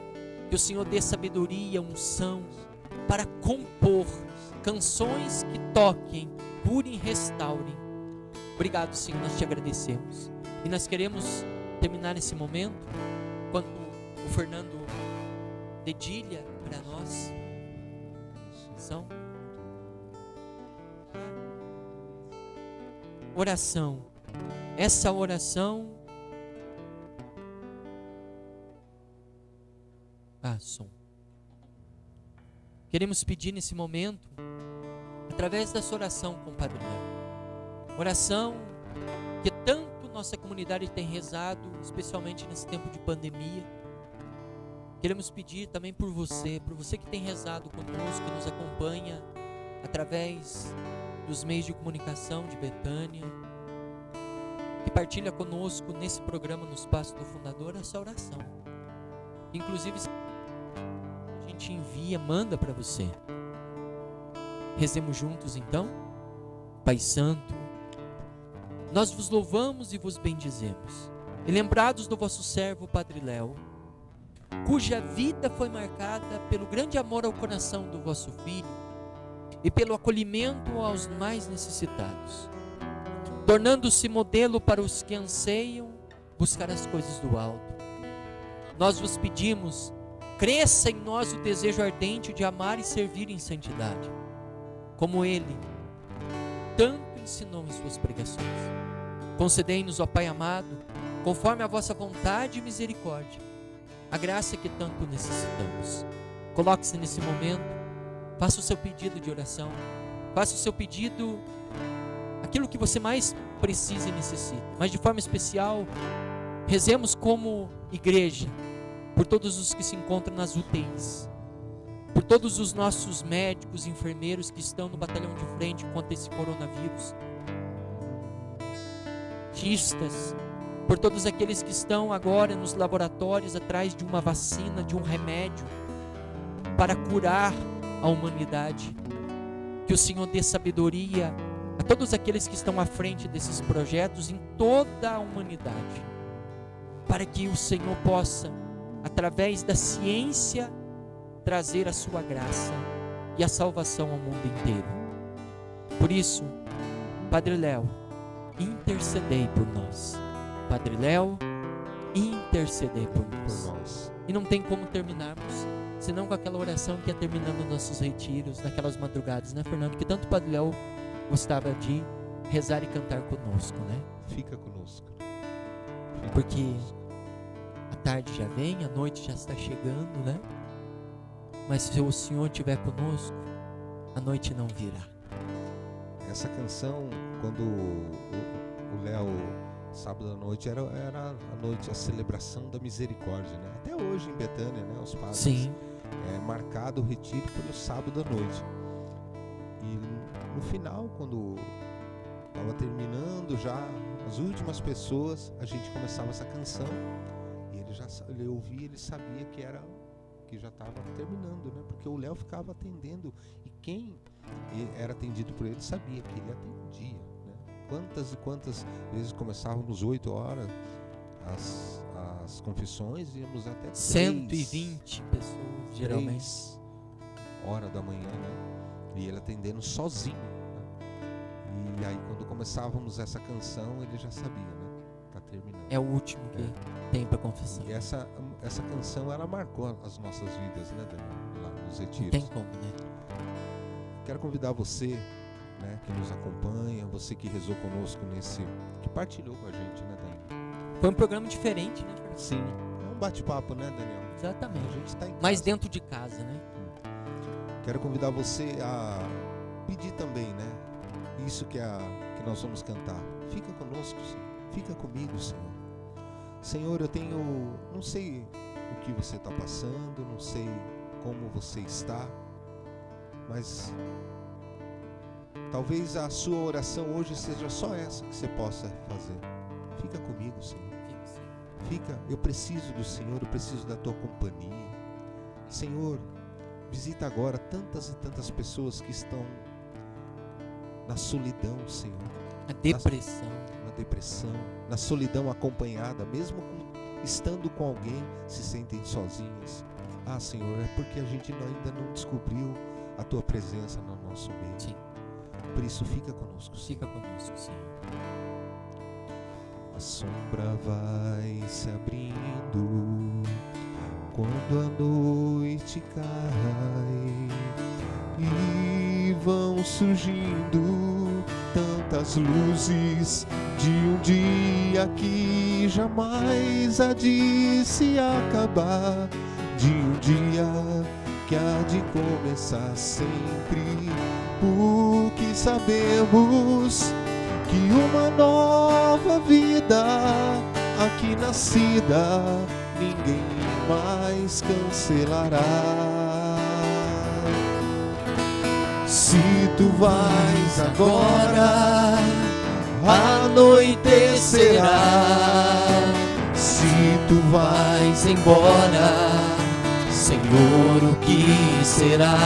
Que o Senhor dê sabedoria, unção para compor canções que toquem, curem, restaurem. Obrigado, Senhor, nós te agradecemos. E nós queremos terminar esse momento quando o Fernando dedilha para nós. Oração. Essa oração. Som. Queremos pedir nesse momento, através dessa oração com o Padre Léo, oração que tanto nossa comunidade tem rezado, especialmente nesse tempo de pandemia. Queremos pedir também por você que tem rezado conosco, que nos acompanha através dos meios de comunicação de Betânia, que partilha conosco nesse programa no Espaço do Fundador essa oração. Inclusive a gente envia, manda para você. Rezemos juntos então. Pai Santo, nós vos louvamos e vos bendizemos, e lembrados do vosso servo Padre Léo, cuja vida foi marcada pelo grande amor ao coração do vosso Filho e pelo acolhimento aos mais necessitados, tornando-se modelo para os que anseiam buscar as coisas do alto. Nós vos pedimos, cresça em nós o desejo ardente de amar e servir em santidade, como Ele tanto ensinou em suas pregações. Concedei-nos, ó Pai amado, conforme a vossa vontade e misericórdia, a graça que tanto necessitamos. Coloque-se nesse momento, faça o seu pedido de oração, faça o seu pedido, aquilo que você mais precisa e necessita. Mas de forma especial, rezemos como igreja, por todos os que se encontram nas UTIs, por todos os nossos médicos e enfermeiros que estão no batalhão de frente contra esse coronavírus, por todos aqueles que estão agora nos laboratórios atrás de uma vacina, de um remédio para curar a humanidade. Que o Senhor dê sabedoria a todos aqueles que estão à frente desses projetos em toda a humanidade, para que o Senhor possa, através da ciência, trazer a sua graça e a salvação ao mundo inteiro. Por isso, Padre Léo, intercedei por nós. Padre Léo, intercedei por nós. E não tem como terminarmos senão com aquela oração que ia terminando nossos retiros, naquelas madrugadas, né, Fernando? Que tanto o Padre Léo gostava de rezar e cantar conosco, né? Fica conosco. Porque a tarde já vem, a noite já está chegando, né? Mas se o Senhor estiver conosco, a noite não virá. Essa canção, quando o Léo, sábado à noite, era a noite, a celebração da misericórdia, né? Até hoje em Betânia, né? Os padres. Sim. É marcado o retiro pelo sábado à noite. E no final, quando estava terminando já, as últimas pessoas, a gente começava essa canção. E ele ouvia, ele sabia que já estava terminando, né? Porque o Léo ficava atendendo, e quem era atendido por ele sabia que ele atendia, né? Quantas e quantas vezes começávamos 8 horas as confissões, íamos até 120 pessoas, geralmente. 3 horas da manhã, né? E ele atendendo sozinho, né? E aí quando começávamos essa canção, ele já sabia, né? Tá terminando. É o último que tem para confessar. E essa canção, ela marcou as nossas vidas, né, Daniel? Lá nos retiros. Não tem como, né? Quero convidar você, né, que nos acompanha, você que rezou conosco que partilhou com a gente, né, Daniel? Foi um programa diferente, né, Fernando? Sim. É um bate-papo, né, Daniel? Exatamente. A gente está em casa. Mas dentro de casa, né? Quero convidar você a pedir também, né? Isso que nós vamos cantar. Fica conosco, Senhor. Fica comigo, Senhor. Senhor, não sei o que você está passando, não sei como você está, mas talvez a sua oração hoje seja só essa que você possa fazer. Fica comigo, Senhor. Fica, eu preciso do Senhor, eu preciso da tua companhia. Senhor, visita agora tantas e tantas pessoas que estão na solidão, Senhor. A depressão. Na depressão, na solidão acompanhada, mesmo estando com alguém, se sentem sozinhos. Ah, Senhor, é porque a gente ainda não descobriu a Tua presença no nosso meio. Sim. Por isso, fica conosco, Senhor. Fica conosco, Senhor. A sombra vai se abrindo quando a noite cai e vão surgindo tantas luzes de um dia que jamais há de se acabar, de um dia que há de começar sempre, porque sabemos que uma nova vida aqui nascida ninguém mais cancelará. Se tu vais agora, anoitecerá. Se tu vais embora, Senhor, o que será?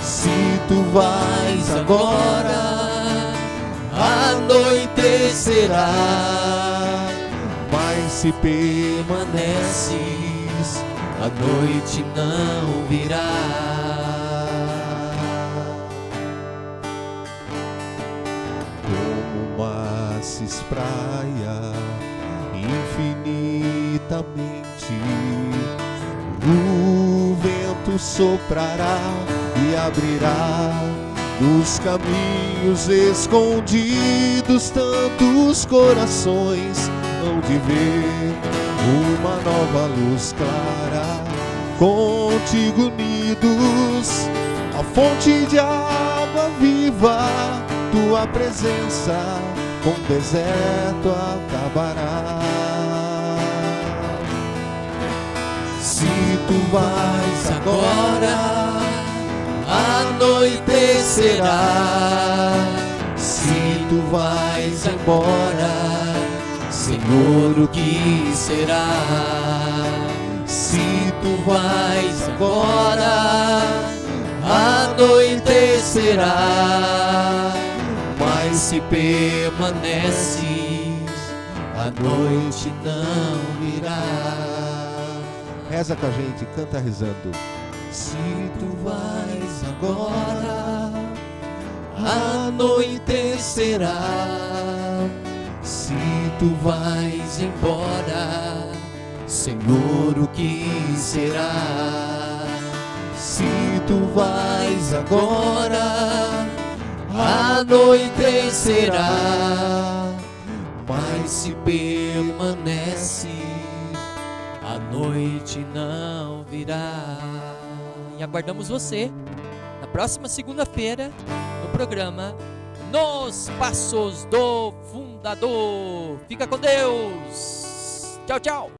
Se tu vais agora, anoitecerá. Mas se permaneces, a noite não virá. Como uma se espraia infinitamente, o vento soprará e abrirá nos caminhos escondidos tantos corações hão de ver uma nova luz clara, contigo unidos, a fonte de água viva, tua presença com o deserto acabará. Se tu vais agora, anoitecerá. Se tu vais embora, Senhor, o que será? Se tu vais agora, anoitecerá. Mas se permaneces, a noite não virá. Reza com a gente, canta rezando. Se tu vais agora, anoitecerá. Se tu vais embora, Senhor, o que será? Se tu vais agora, anoitecerá. Mas se permaneces, a noite não virá. E aguardamos você na próxima segunda-feira no programa Nos Passos do Fundador. Fica com Deus. Tchau, tchau.